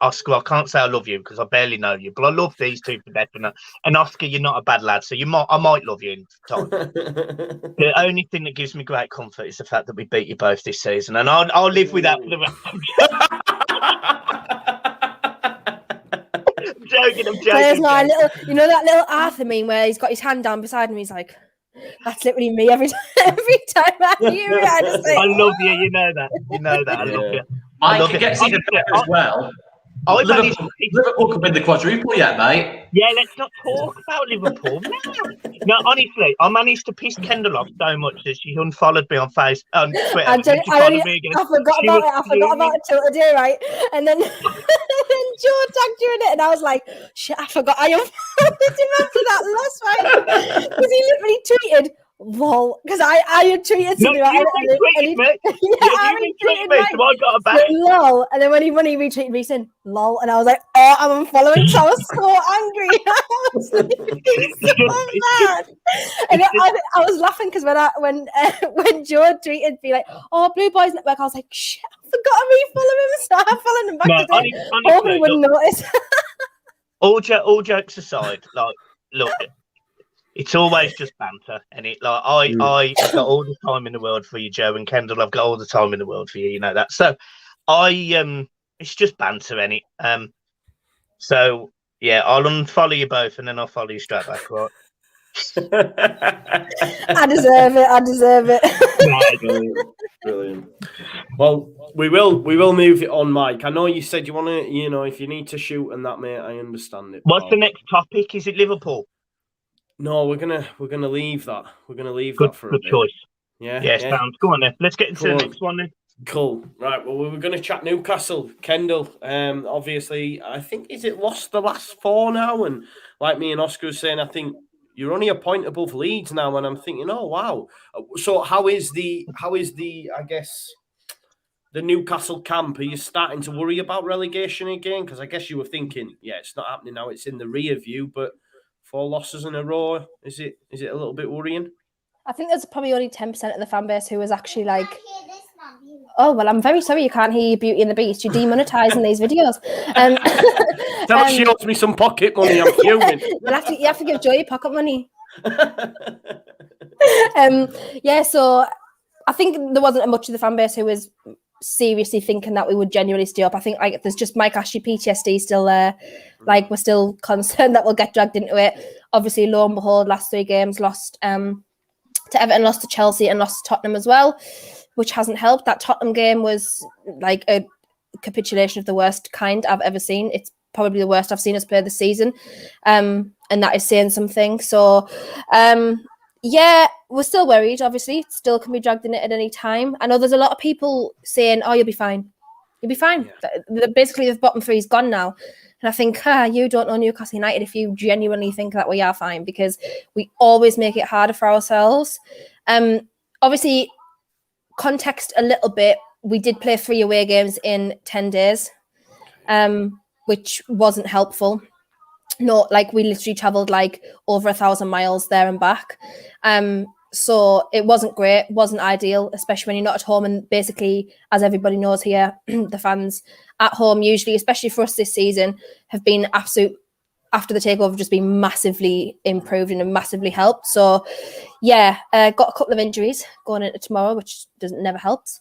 Oscar, I can't say I love you because I barely know you, but I love these two for definite. And Oscar, you're not a bad lad, so I might love you in time. The only thing that gives me great comfort is the fact that we beat you both this season, and I'll live with that for the rest. I'm joking. There's my little, that little Arthur meme where he's got his hand down beside him. He's like, that's literally me every time I hear it. I just say, I love you. You know that. I love you. Mike, it gets even better as well. Liverpool could win the quadruple yet, mate. Yeah, let's not talk about Liverpool. No, honestly, I managed to piss Kendall off so much that she unfollowed me on Twitter. I forgot about it till today, right? And then Joe tagged you in it, and I was like, shit, I forgot I unfollowed him after that loss, right? Because he literally tweeted, lol, because I had tweeted something about it. You retweeted me, so I got a back. Lol, and then when he retweeted me, he said lol, and I was like, oh, I'm unfollowing. So I was so angry. I was like, so mad. And I was laughing because when Joe tweeted me like, oh, Blue Boys Network, I was like, shit, I forgot to refollow him, so I followed him back today. Hopefully he wouldn't notice. all jokes aside, like, look. It's always just banter, and I've got all the time in the world for you, Joe, and Kendall. I've got all the time in the world for you. You know that. So, it's just banter, innit? So yeah, I'll unfollow you both, and then I'll follow you straight back. Right? I deserve it. Brilliant. Well, we will move it on, Mike. I know you said you want to, if you need to shoot and that, mate, I understand it. What's the next topic? Is it Liverpool? No, we're gonna leave that. We're gonna leave that for a bit. Good choice. Yeah. Sounds. Go on then. Let's get into the next one then. Cool. Right. Well, we were going to chat Newcastle. Kendall. Obviously, I think it lost the last 4 now, and like me and Oscar was saying, I think you're only a point above Leeds now, and I'm thinking, oh wow. So how is the I guess the Newcastle camp? Are you starting to worry about relegation again? Because I guess you were thinking, yeah, it's not happening now. It's in the rear view, but 4 losses in a row. Is it a little bit worrying? I think there's probably only 10% of the fan base who was actually like, oh, well, I'm very sorry you can't hear Beauty and the Beast. You're demonetising these videos. Tell her she owes me some pocket money. I'm fuming. You have to give Joey pocket money. So I think there wasn't much of the fan base who was seriously thinking that we would genuinely stay up. I think like there's just Mike Ashley PTSD still there. Like we're still concerned that we'll get dragged into it. Obviously, lo and behold, last 3 games lost to Everton, lost to Chelsea, and lost to Tottenham as well, which hasn't helped. That Tottenham game was like a capitulation of the worst kind I've ever seen. It's probably the worst I've seen us play this season, and that is saying something. So we're still worried, obviously. It still can be dragged in it at any time. I know there's a lot of people saying, oh, you'll be fine. You'll be fine. Yeah. Basically, the bottom 3 is gone now. And I think, you don't know Newcastle United if you genuinely think that we are fine, because we always make it harder for ourselves. Obviously, context a little bit, we did play 3 away games in 10 days. which wasn't helpful. No, like we literally travelled like over 1,000 miles there and back. So it wasn't great, wasn't ideal, especially when you're not at home. And basically, as everybody knows here, the fans at home usually, especially for us this season, have been absolute, after the takeover, just been massively improved and massively helped. So yeah, got a couple of injuries going into tomorrow, which never helps.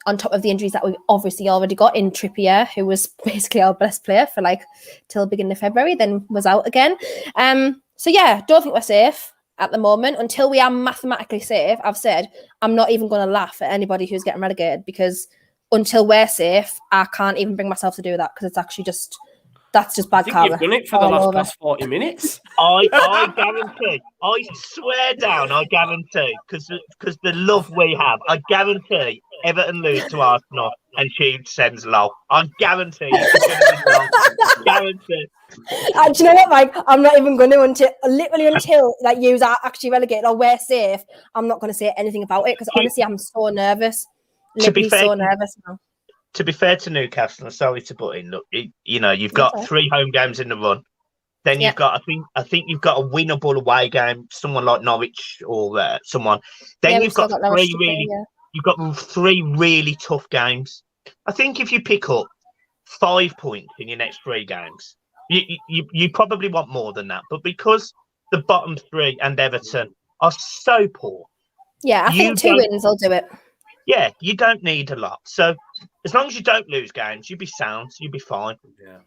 On top of the injuries that we've obviously already got in Trippier, who was basically our best player for like till beginning of February, then was out again. So yeah, don't think we're safe at the moment. Until we are mathematically safe, I've said I'm not even going to laugh at anybody who's getting relegated, because until we're safe, I can't even bring myself to do that, because it's actually just, that's just bad karma. You've done it for the past 40 minutes. I guarantee, I swear down, I guarantee, because the love we have, I guarantee Everton lose to Arsenal and she sends love. I guarantee it's going to be love. Guarantee. Do you know what, Mike? I'm not even going to until like you are actually relegated or we're safe. I'm not going to say anything about it, because honestly, I'm so nervous. Literally so nervous now. To be fair to Newcastle, and sorry to butt in, look, you've got 3 home games in the run. Then you've got, I think you've got a winnable away game, someone like Norwich or someone. Then you've got 3 really. You've got 3 really tough games. I think if you pick up 5 points in your next 3 games, you probably want more than that. But because the bottom 3 and Everton are so poor, yeah, I think 2 wins will do it. Yeah, you don't need a lot. So as long as you don't lose games, you'll be sound, you'll be fine. Yeah.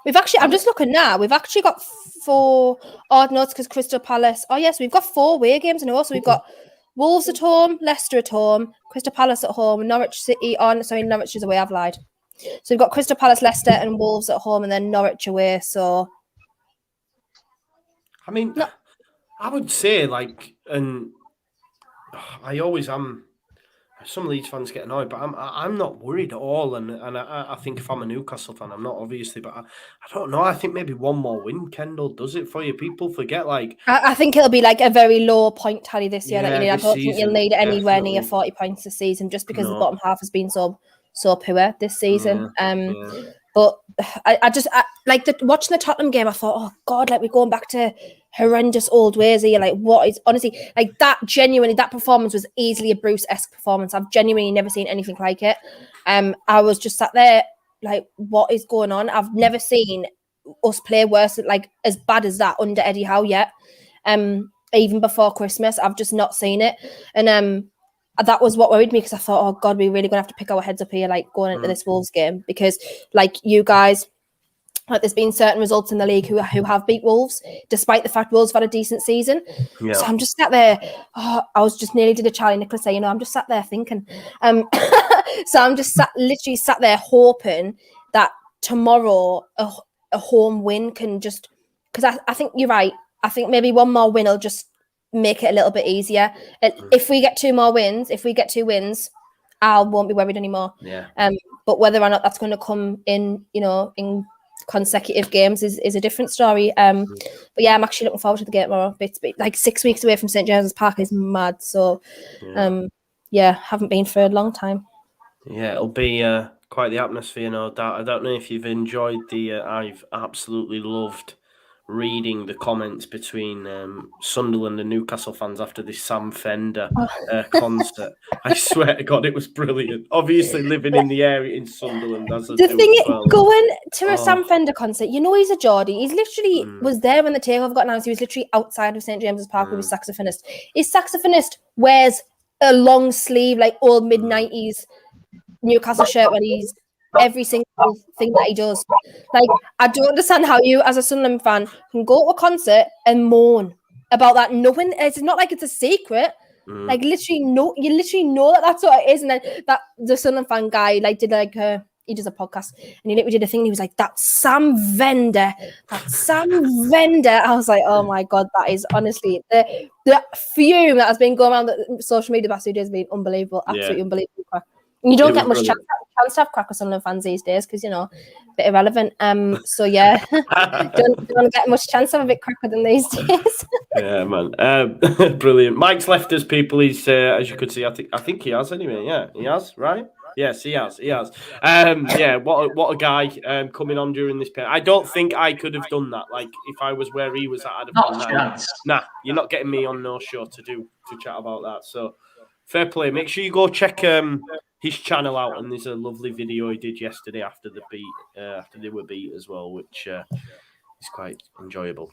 We've actually, I'm just looking now, we've actually got 4 odd notes because Crystal Palace. Oh, yes, we've got 4 away games in a row. So we've got Wolves at home, Leicester at home, Crystal Palace at home, Norwich City on. Sorry, Norwich is away, I've lied. So we've got Crystal Palace, Leicester, and Wolves at home, and then Norwich away. So, I mean, I would say, like, and I always am. Some Leeds fans get annoyed, but I'm not worried at all. And I think if I'm a Newcastle fan, I'm not obviously, but I don't know. I think maybe one more win, Kendall, does it for you. People forget, like, I think it'll be like a very low point tally this year. Yeah, that you need. I don't think you'll need anywhere near 40 points this season, just because the bottom half has been so poor this season. But I just like watching the Tottenham game. I thought, oh God, like we're going back to horrendous old ways here. Like, what is honestly like that? Genuinely, that performance was easily a Bruce-esque performance. I've genuinely never seen anything like it. I was just sat there like, what is going on? I've never seen us play worse, like as bad as that under Eddie Howe yet. Even before Christmas, I've just not seen it, and that was what worried me, because I thought, oh God, we're really going to have to pick our heads up here, like going into this Wolves game, because like you guys, like there's been certain results in the league who have beat Wolves, despite the fact Wolves have had a decent season. Yeah. So I'm just sat there. I was just nearly did a Charlie Nicholas say, I'm just sat there thinking. So I'm just literally sat there hoping that tomorrow a home win can just, because I think you're right. I think maybe one more win will just make it a little bit easier. If we get 2 wins, I won't be worried anymore. Yeah. But whether or not that's going to come in, in consecutive games is a different story. But yeah, I'm actually looking forward to the game tomorrow. It's like 6 weeks away from St James's Park is mad. So, haven't been for a long time. Yeah, it'll be quite the atmosphere, no doubt. I don't know if you've enjoyed I've absolutely loved reading the comments between Sunderland and Newcastle fans after this Sam Fender concert. I swear to God, it was brilliant. Obviously, living in the area in Sunderland. As the thing is, going to a Sam Fender concert, he's a Geordie. He's literally was there when the takeover got announced. He was literally outside of St James's Park with his saxophonist. His saxophonist wears a long sleeve, like old mid-90s Newcastle shirt when he's every single thing that he does. Like, I don't understand how you, as a Sunderland fan, can go to a concert and moan about that. Knowing it's not like it's a secret. Like, literally, you literally know that that's what it is. And then the Sunderland fan guy did he does a podcast, and he literally did a thing. And he was like, "That's Sam Vender. That's Sam Vender." I was like, "Oh my God, that is honestly the fume that has been going around the social media the past 2 days has been unbelievable, absolutely unbelievable." And you don't get much chance to have crack with Sunderland fans these days because a bit irrelevant. So yeah, don't get much chance to have a bit cracker than these days. Yeah, man, brilliant. Mike's left us, people. He's as you could see, I think he has anyway. Yeah, he has, right? Yes, he has. What a guy coming on during this period. I don't think I could have done that. Like, if I was where he was at, I'd have Not gone, a chance. nah, you're not getting me on no show to chat about that. So, fair play. Make sure you go check his channel out, and there's a lovely video he did yesterday after the beat, after they were beat as well, which is quite enjoyable.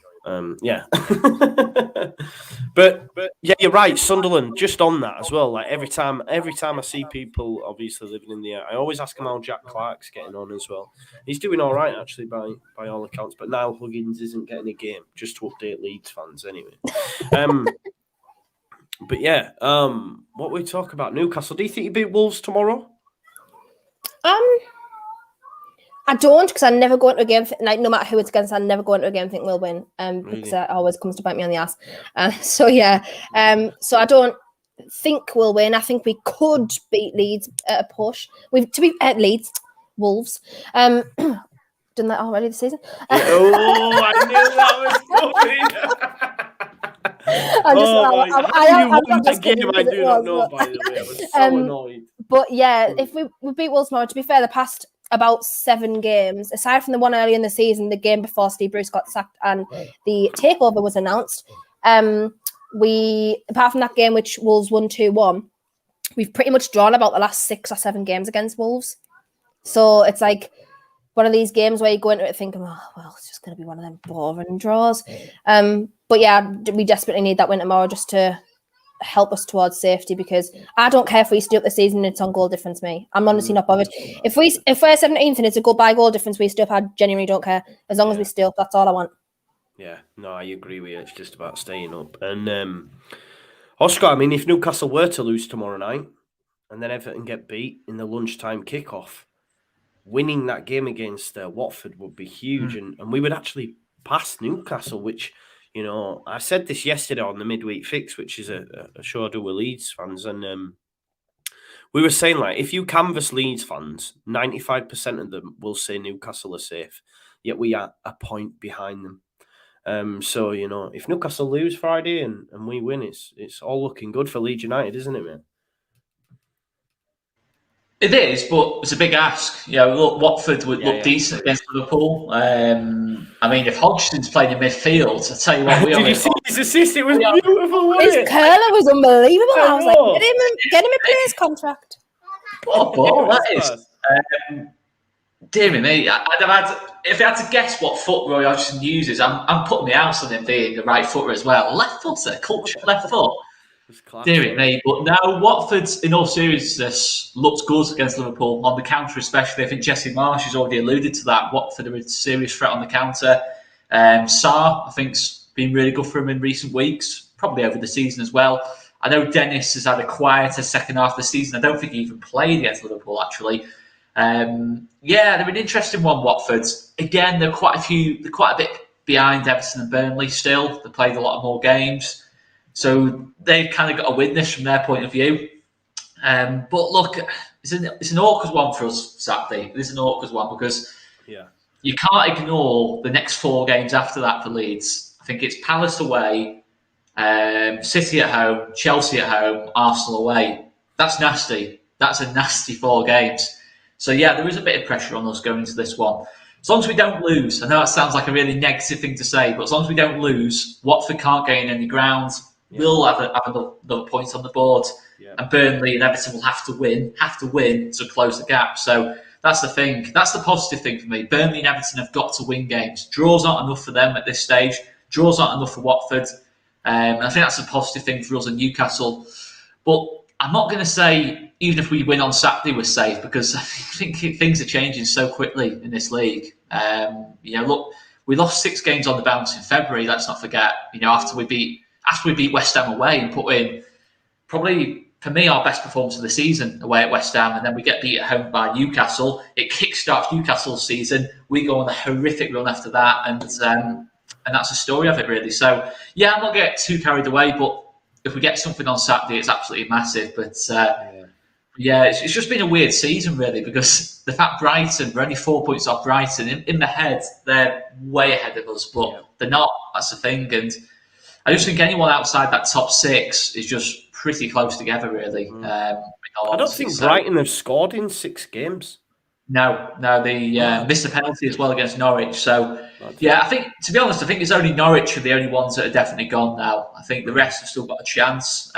But yeah, you're right. Sunderland, just on that as well. Like every time I see people obviously living in the air, I always ask him how Jack Clark's getting on as well. He's doing all right actually by all accounts. But Niall Huggins isn't getting a game. Just to update Leeds fans anyway. But yeah, what we talk about Newcastle. Do you think you beat Wolves tomorrow? I don't, because I never go into a game like no matter who it's against. I never go into a game and think we'll win. Because it always comes to bite me on the ass. So I don't think we'll win. I think we could beat Leeds at a push. We've to be at Leeds, Wolves. Done that already this season. I knew that was coming. I do not know. By the way, I was so annoyed. But yeah, if we beat Wolves tomorrow, to be fair, the past about 7 games, aside from the one early in the season, the game before Steve Bruce got sacked and the takeover was announced, we, apart from that game which Wolves won 2-1, we've pretty much drawn about the last 6 or 7 games against Wolves. So it's like one of these games where you go into it thinking, oh, well, it's just going to be one of them boring draws. But yeah, we desperately need that win tomorrow just to help us towards safety, because I don't care if we stay up the season and it's on goal difference, me. I'm honestly not bothered. If we're 17th and it's a goal difference, we stay up, I genuinely don't care. As long as we stay up, that's all I want. Yeah, no, I agree with you. It's just about staying up. And Oscar, I mean, if Newcastle were to lose tomorrow night and then Everton get beat in the lunchtime kickoff, winning that game against Watford would be huge, and we would actually pass Newcastle, which, you know, I said this yesterday on the midweek fix, which is a show I do with Leeds fans, and we were saying, like, if you canvass Leeds fans, 95% of them will say Newcastle are safe, yet we are a point behind them. So, you know, if Newcastle lose Friday and we win, it's all looking good for Leeds United, isn't it, man? It is, but it's a big ask. You know, look, Watford would look decent against Liverpool. I mean, if Hodgson's playing in midfield, I tell you what, did you see his assist? It was beautiful, wasn't it? His curler was unbelievable. I was like, get him a player's contract. What a ball that is. Dear me, if I had to guess what foot Roy Hodgson uses, I'm putting my house on him being the right footer as well. Left footer, culture, left foot. Dear me, but now Watford, in all seriousness, looked good against Liverpool on the counter, especially. I think Jesse Marsh has already alluded to that. Watford are a serious threat on the counter. Sarr, I think, has been really good for him in recent weeks, probably over the season as well. I know Dennis has had a quieter second half of the season. I don't think he even played against Liverpool, actually. They're an interesting one, Watford. Again, they're quite a bit behind Everton and Burnley still. They played a lot more games. So they've kind of got to win this from their point of view. But look, it's an awkward one for us Saturday. It is an awkward one because you can't ignore the next 4 games after that for Leeds. I think it's Palace away, City at home, Chelsea at home, Arsenal away. That's nasty. That's a nasty 4 games. So yeah, there is a bit of pressure on us going into this one. As long as we don't lose, I know that sounds like a really negative thing to say, but as long as we don't lose, Watford can't gain any ground. We'll have another point on the board, and Burnley and Everton will have to win to close the gap. So that's the thing. That's the positive thing for me. Burnley and Everton have got to win games. Draws aren't enough for them at this stage. Draws aren't enough for Watford. And I think that's a positive thing for us in Newcastle. But I'm not going to say even if we win on Saturday we're safe, because I think things are changing so quickly in this league. Look, we lost 6 games on the bounce in February. Let's not forget. After we beat West Ham away and put in probably, for me, our best performance of the season away at West Ham, and then we get beat at home by Newcastle. It kickstarts Newcastle's season. We go on a horrific run after that, and that's the story of it, really. So, yeah, I'm not getting too carried away, but if we get something on Saturday, it's absolutely massive. But, it's just been a weird season, really, because the fact Brighton, we're only 4 points off Brighton. In the head, they're way ahead of us, but they're not. That's the thing. And I just think anyone outside that top 6 is just pretty close together, really. I don't think Brighton have scored in 6 games. No, they missed a penalty as well against Norwich. So, yeah, I think, to be honest, I think it's only Norwich are the only ones that are definitely gone now. I think the rest have still got a chance.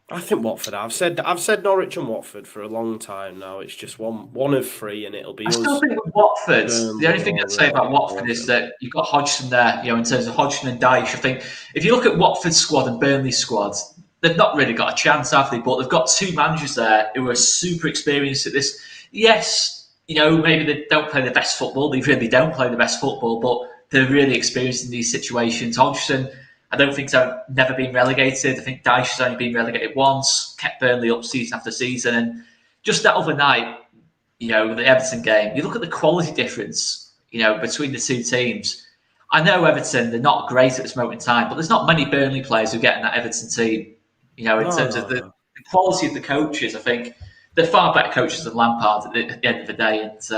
I think Watford. I've said Norwich and Watford for a long time now. It's just one of 3, and it'll be. I still think with Watford, the only thing I'd say about Watford is that you've got Hodgson there. In terms of Hodgson and Dyche, I think if you look at Watford's squad and Burnley's squad, they've not really got a chance, have they? But they've got 2 managers there who are super experienced at this. Yes. Maybe they don't play the best football. They really don't play the best football, but they're really experienced in these situations. Hodgson, I don't think so. Never been relegated. I think Dyche has only been relegated once. Kept Burnley up season after season, and just that other night, the Everton game. You look at the quality difference, between the 2 teams. I know Everton, they're not great at this moment in time, but there's not many Burnley players who get in that Everton team. In terms of the quality of the coaches, I think. They're far better coaches than Lampard at the end of the day, and so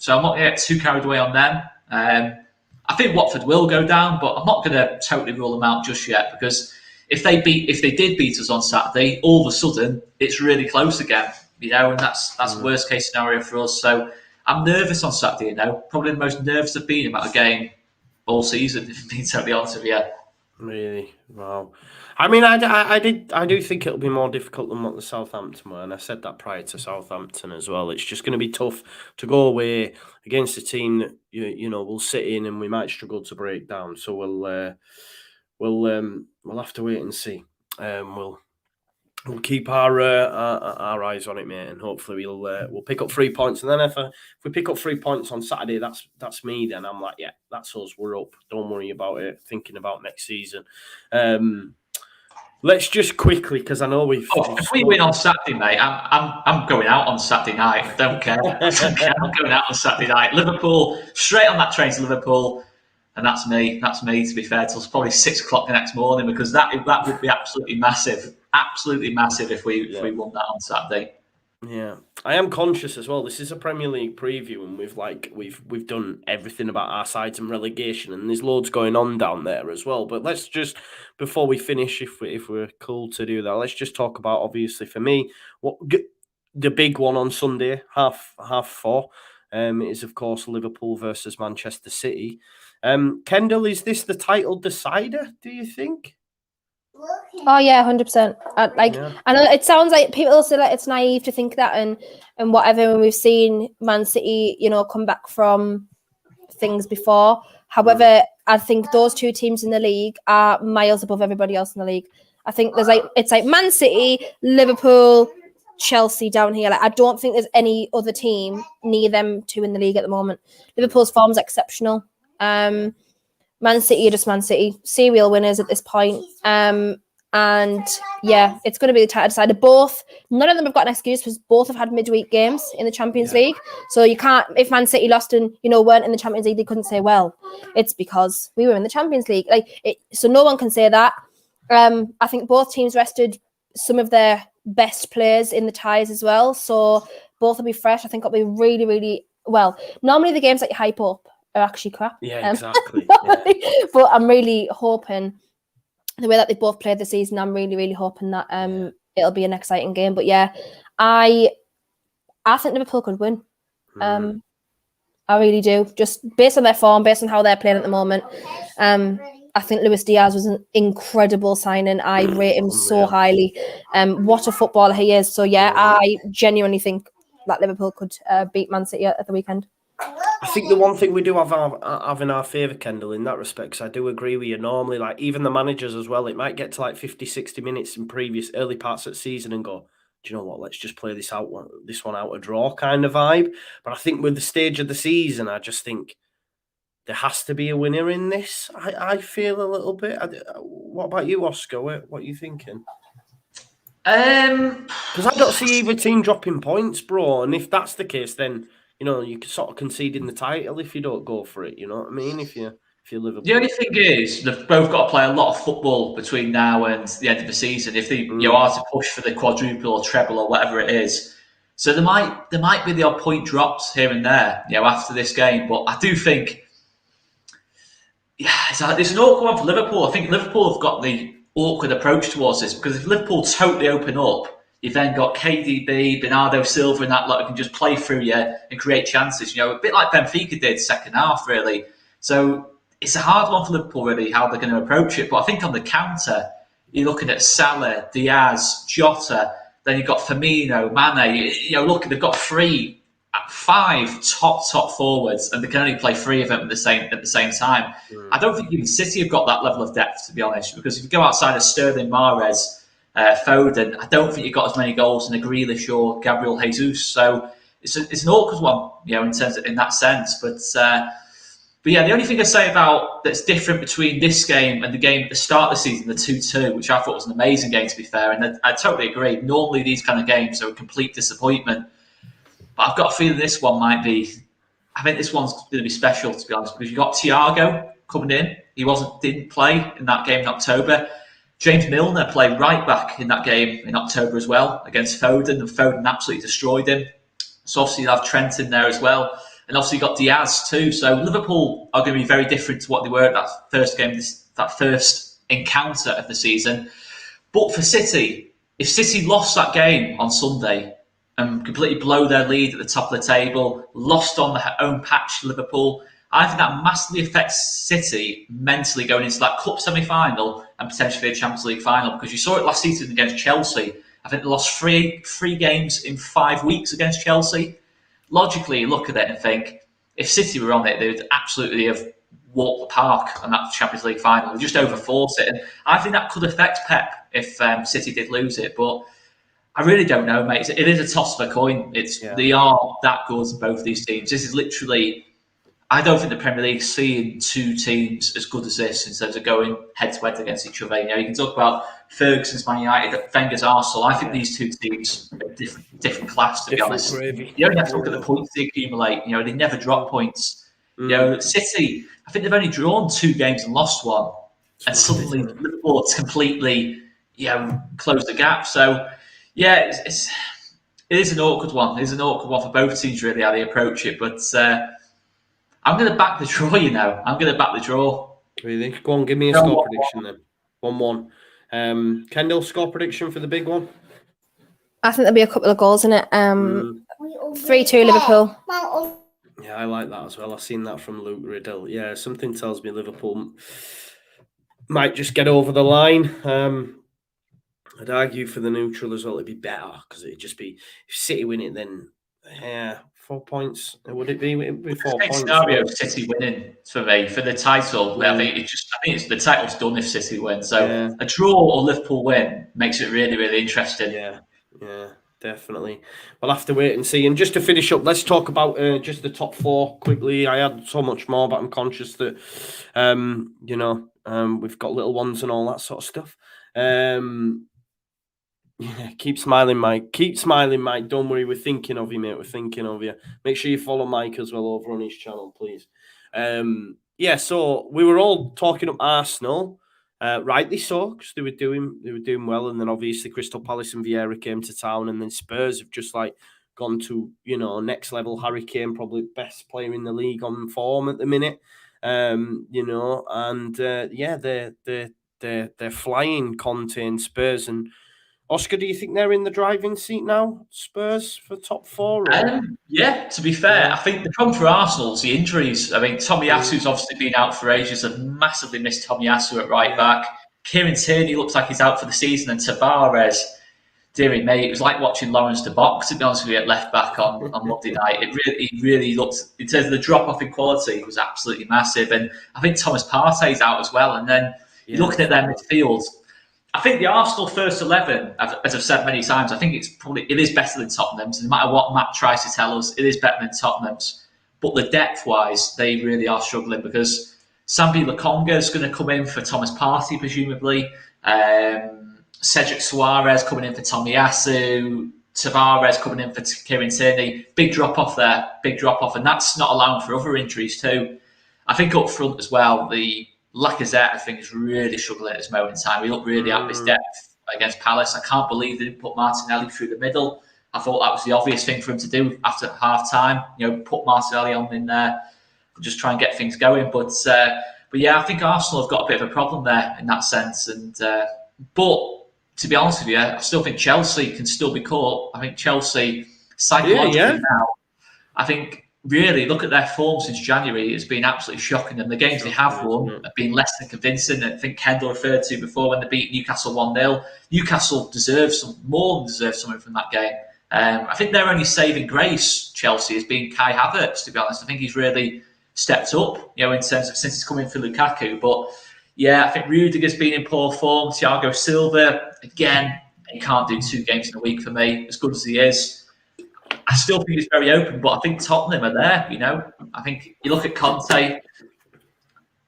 I'm not going to get too carried away on them. I think Watford will go down, but I'm not going to totally rule them out just yet, because if they did beat us on Saturday, all of a sudden it's really close again, and that's the worst case scenario for us. So I'm nervous on Saturday, probably the most nervous I've been about a game all season, if I'm being totally honest with you. Really? Wow. I mean, I do think it'll be more difficult than what the Southampton were, and I said that prior to Southampton as well. It's just going to be tough to go away against a team that we'll sit in and we might struggle to break down. So we'll have to wait and see. We'll keep our eyes on it, mate, and hopefully we'll pick up 3 points. And then if we pick up 3 points on Saturday, that's me. Then I'm like, yeah, that's us. We're up. Don't worry about it. Thinking about next season. Let's just quickly, because I know if we win on Saturday, mate, I'm going out on Saturday night. I don't care. I'm going out on Saturday night. Liverpool, straight on that train to Liverpool. And that's me. That's me, to be fair, till probably 6 o'clock the next morning, because that would be absolutely massive. Absolutely massive if we won that on Saturday. Yeah, I am conscious as well. This is a Premier League preview, and we've done everything about our sides and relegation, and there's loads going on down there as well. But let's just, before we finish, if we're cool to do that, let's just talk about, obviously for me, the big one on Sunday, half 4. Is of course Liverpool versus Manchester City. Kendall, is this the title decider, do you think? Oh yeah, 100%. I know it sounds like people say that it's naive to think that and whatever. When we've seen Man City, come back from things before. However, I think those 2 teams in the league are miles above everybody else in the league. I think it's like Man City, Liverpool, Chelsea down here. I don't think there's any other team near them 2 in the league at the moment. Liverpool's form is exceptional. Man City are just Man City, serial winners at this point. And yeah, it's going to be the title decider. None of them have got an excuse, because both have had midweek games in the Champions League. So you can't, if Man City lost and weren't in the Champions League, they couldn't say, well, it's because we were in the Champions League. So no one can say that. I think both teams rested some of their best players in the ties as well. So both will be fresh. I think it'll be really, really well. Normally the games that you hype up are actually crap. Yeah, exactly. But I'm really hoping, the way that they both played the season, I'm really, really hoping that it'll be an exciting game. But yeah, I think Liverpool could win. I really do. Just based on their form, based on how they're playing at the moment. I think Luis Diaz was an incredible signing. I rate him so highly. What a footballer he is. So yeah, I genuinely think that Liverpool could beat Man City at the weekend. I think the one thing we do have in our favour, Kendall, in that respect, because I do agree with you, normally, even the managers as well, it might get to 50, 60 minutes in previous early parts of the season and go, do you know what, let's just play this one out a draw kind of vibe. But I think with the stage of the season, I just think there has to be a winner in this. I feel a little bit. What about you, Oscar? What are you thinking? Because I don't see either team dropping points, bro. And if that's the case, then you can sort of concede in the title if you don't go for it. You know what I mean? If you Liverpool. The only thing is, they've both got to play a lot of football between now and the end of the season. If they are to push for the quadruple or treble or whatever it is, so there might be the odd point drops here and there, after this game. But I do think, it's an awkward one for Liverpool. I think Liverpool have got the awkward approach towards this, because if Liverpool totally open up, you've then got KDB, Bernardo Silva and that lot who can just play through you and create chances, a bit like Benfica did second half, really. So it's a hard one for Liverpool, really, how they're going to approach it. But I think on the counter, you're looking at Salah, Diaz, Jota, then you've got Firmino, Mane. Look, they've got 5 top forwards, and they can only play 3 of them at the same time. I don't think even City have got that level of depth, to be honest, because if you go outside of Sterling, Mahrez, Foden, I don't think you've got as many goals in a Grealish or Gabriel Jesus. So it's an awkward one, in that sense. But yeah, the only thing I say about that's different between this game and the game at the start of the season, the 2-2, which I thought was an amazing game, to be fair, and I totally agree. Normally these kind of games are a complete disappointment, but I've got a feeling this one might be. I think this one's going to be special, to be honest, because you got Thiago coming in. He didn't play in that game in October. James Milner played right back in that game in October as well against Foden, and Foden absolutely destroyed him. So obviously you have Trent in there as well. And obviously you've got Diaz too. So Liverpool are going to be very different to what they were at that first game, that first encounter of the season. But for City, if City lost that game on Sunday and completely blow their lead at the top of the table, lost on their own patch to Liverpool, I think that massively affects City mentally going into that cup semi-final and potentially a Champions League final. Because you saw it last season against Chelsea. I think they lost three games in 5 weeks against Chelsea. Logically, you look at it and think, if City were on it, they would absolutely have walked the park on that Champions League final. They just overforced it. And I think that could affect Pep if City did lose it. But I really don't know, mate. It is a toss of a coin. They are that good, both of these teams. This is literally... I don't think the Premier League's seeing 2 teams as good as this in terms of going head-to-head against each other. You can talk about Ferguson's Man United, Wenger's Arsenal. I think these 2 teams are different class, to be honest. Gravy. You only have to look at the points they accumulate. They never drop points. City, I think they've only drawn 2 games and lost 1. And suddenly Liverpool completely closed the gap. So, yeah, it is an awkward one. It is an awkward one for both teams, really, how they approach it. But... I'm going to back the draw, I'm going to back the draw. Really? Go on, give me a score prediction then. 1-1. Kendall, score prediction for the big one? I think there'll be a couple of goals in it. 3-2 Liverpool. Yeah, I like that as well. I've seen that from Luke Riddle. Yeah, something tells me Liverpool might just get over the line. I'd argue for the neutral as well. It'd be better because it'd just be, if City win it, then 4 points. Would it be? It'd be 4 points. Scenario of City winning for me for the title. I think the title's done if City win. So a draw or Liverpool win makes it really, really interesting. Yeah, definitely. We'll have to wait and see. And just to finish up, let's talk about just the top 4 quickly. I had so much more, but I'm conscious that we've got little ones and all that sort of stuff. Yeah, keep smiling, Mike. Keep smiling, Mike. Don't worry, we're thinking of you, mate. We're thinking of you. Make sure you follow Mike as well over on his channel, please. So we were all talking up Arsenal, rightly so, because they were doing well, and then obviously Crystal Palace and Vieira came to town, and then Spurs have just gone to next level. Harry Kane, probably best player in the league on form at the minute. They're flying, Conte and Spurs. And Oscar, do you think they're in the driving seat now, Spurs, for top 4? To be fair, I think the problem for Arsenal is the injuries. I mean, Tomiyasu's obviously been out for ages. I've massively missed Tomiyasu at right back. Kieran Tierney looks like he's out for the season, and Tavares, dearie me, it was like watching Lawrence de Box, to be honest with you, at left back on Monday night. It really looked, in terms of the drop-off in quality, it was absolutely massive. And I think Thomas Partey's out as well. And then you're looking at their midfield. I think the Arsenal first 11, as I've said many times, I think it is better than Tottenham's. No matter what Matt tries to tell us, it is better than Tottenham's. But the depth-wise, they really are struggling because Sambi Lokonga is going to come in for Thomas Partey, presumably. Cedric Suarez coming in for Tomiyasu. Tavares coming in for Kieran Tierney. Big drop-off there, and that's not allowing for other injuries too. I think up front as well, the Lacazette, I think, is really struggling at this moment in time. We look really at his depth against Palace. I can't believe they didn't put Martinelli through the middle. I thought that was the obvious thing for him to do after half-time. Put Martinelli on in there and just try and get things going. But yeah, I think Arsenal have got a bit of a problem there in that sense. And But to be honest with you, I still think Chelsea can still be caught. I think Chelsea psychologically now, I think really look at their form since January. It's been absolutely shocking, and the games they have won have been less than convincing. I think Kendall referred to before when they beat Newcastle 1-0. Newcastle deserves more than deserves something from that game. I think their only saving grace, Chelsea, has been Kai Havertz. To be honest, I think he's really stepped up, in terms of since he's come in for Lukaku. But yeah, I think Rudiger's been in poor form. Thiago Silva, again, he can't do 2 games in a week for me, as good as he is. I still think it's very open, but I think Tottenham are there, I think you look at Conte,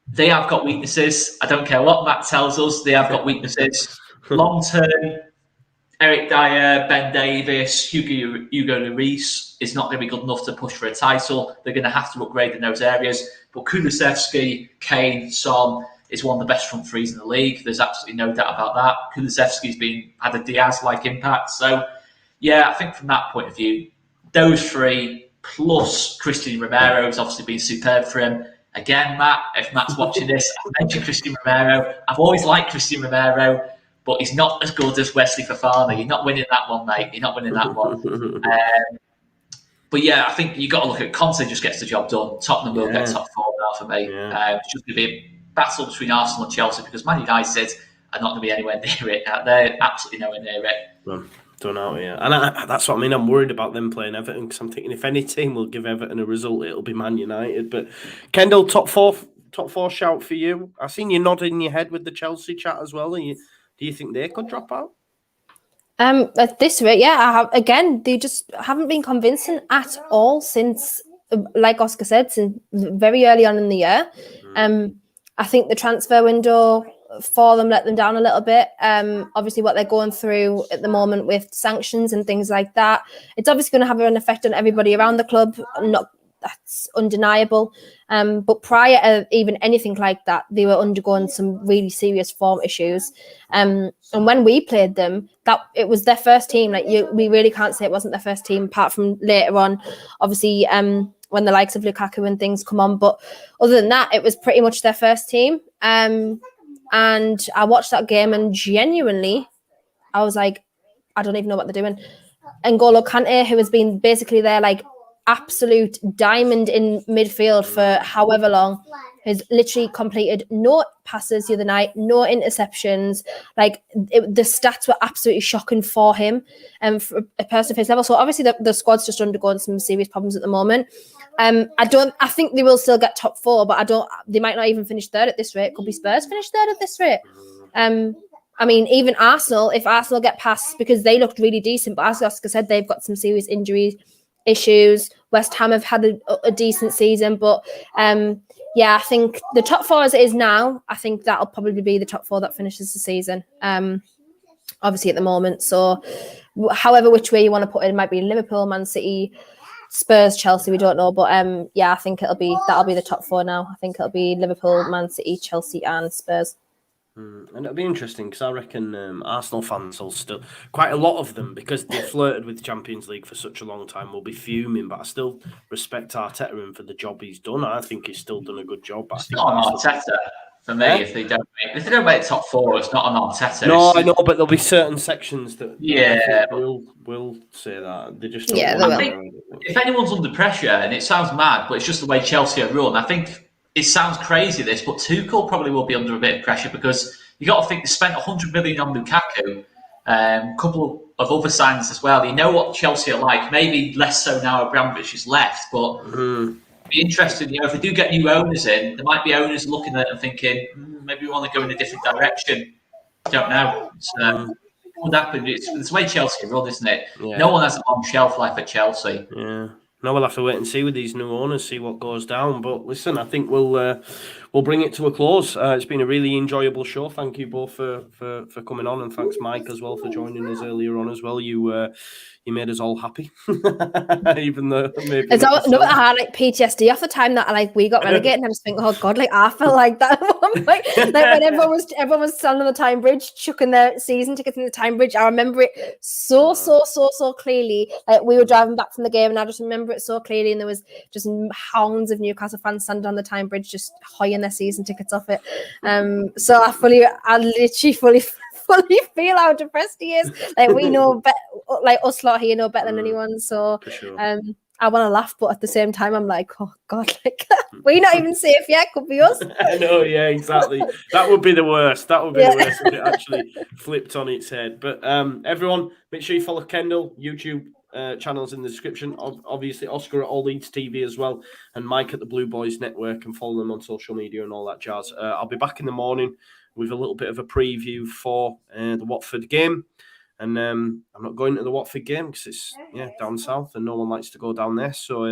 they have got weaknesses. I don't care what Matt tells us, they have got weaknesses. Long term, Eric Dyer, Ben Davis, Hugo Lloris is not going to be good enough to push for a title. They're going to have to upgrade in those areas. But Kulusevski, Kane, Son is one of the best front threes in the league. There's absolutely no doubt about that. Kulusevski's had a Diaz-like impact. So, yeah, I think from that point of view, those 3 plus Christian Romero has obviously been superb for him. Again, Matt, if Matt's watching this, I mentioned Christian Romero. I've always liked Christian Romero, but he's not as good as Wesley Fofana. You're not winning that one, mate. You're not winning that one. But yeah, I think you've got to look at Conte just gets the job done. Tottenham will get top 4 now for me. It's just going to be a battle between Arsenal and Chelsea because Man United are not going to be anywhere near it. They're absolutely nowhere near it. Done out here. And that's what I mean. I'm worried about them playing Everton because I'm thinking if any team will give Everton a result, it'll be Man United. But Kendall, top four shout for you. I seen you nodding your head with the Chelsea chat as well. Do you think they could drop out? At this rate, again, they just haven't been convincing at all since, like Oscar said, since very early on in the year. I think the transfer window for them let them down a little bit. Obviously, what they're going through at the moment with sanctions and things like that, it's obviously going to have an effect on everybody around the club. That's undeniable. But prior to even anything like that, they were undergoing some really serious form issues. And when we played them, that it was their first team. We really can't say it wasn't their first team, apart from later on, obviously, when the likes of Lukaku and things come on. But other than that, it was pretty much their first team. And I watched that game and genuinely, I was like, I don't even know what they're doing. N'Golo Kante, who has been basically their absolute diamond in midfield for however long, has literally completed no passes the other night, no interceptions. The stats were absolutely shocking for him and for a person of his level. So obviously the squad's just undergoing some serious problems at the moment. I think they will still get top 4, but they might not even finish 3rd at this rate. Could be Spurs finish 3rd at this rate. I mean, even Arsenal, if Arsenal get past, because they looked really decent, but as Oscar said, they've got some serious injury issues. West Ham have had a decent season, but I think the top 4 as it is now, I think that'll probably be the top 4 that finishes the season. Obviously at the moment. So however which way you want to put it might be Liverpool, Man City, Spurs, Chelsea, we don't know. But I think that'll be the top 4 now. I think it'll be Liverpool, Man City, Chelsea and Spurs. And it'll be interesting because I reckon Arsenal fans will still, quite a lot of them, because they flirted with Champions League for such a long time, will be fuming. But I still respect Arteta and for the job he's done. I think he's still done a good job. But it's not on Arteta for me. If they don't make top 4, it's not on Arteta. No, I know, but there'll be certain sections that will say that they just don't I think if anyone's under pressure, and it sounds mad, but it's just the way Chelsea are run. I think. It sounds crazy, this, but Tuchel probably will be under a bit of pressure because you got to think they spent 100 million on Lukaku, a couple of other signings as well. You know what Chelsea are like. Maybe less so now Abramovich is left, but it'd be interesting. If they do get new owners in, there might be owners looking at it and thinking maybe we want to go in a different direction. I don't know. What happened? It's the way Chelsea run, isn't it? Yeah. No one has a long shelf life at Chelsea. Yeah. No, we'll have to wait and see with these new owners, see what goes down. But listen, I think we'll bring it to a close. It's been a really enjoyable show. Thank you both for coming on, and thanks Mike as well for joining us earlier on as well. You made us all happy, even though maybe it's all, no, I had PTSD off the time that we got relegated, and I just think, oh god, I felt like that at one point. When everyone was standing on the Time Bridge, chucking their season tickets in the Time Bridge. I remember it so clearly. We were driving back from the game, and I just remember it so clearly. And there was just hounds of Newcastle fans standing on the Time Bridge, just hoying their season tickets off it. So I literally fully fully feel how depressed he is. Like we know, like us lot here know better than anyone. So, For sure. I want to laugh, but at the same time, I'm like, oh God, like we're not even safe yet. Could be us. I know, yeah, exactly. That would be the worst. That would be the worst if it actually flipped on its head. But everyone, make sure you follow Kendall, YouTube channels in the description. Obviously, Oscar at All Leeds TV as well, and Mike at the Blue Boys Network, and follow them on social media and all that jazz. I'll be back in the morning with a little bit of a preview for the Watford game. And I'm not going to the Watford game because it's down south and no one likes to go down there. So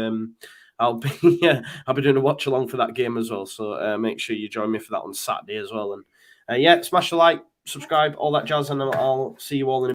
I'll be doing a watch along for that game as well. So make sure you join me for that on Saturday as well. And smash the like, subscribe, all that jazz, and I'll see you all in a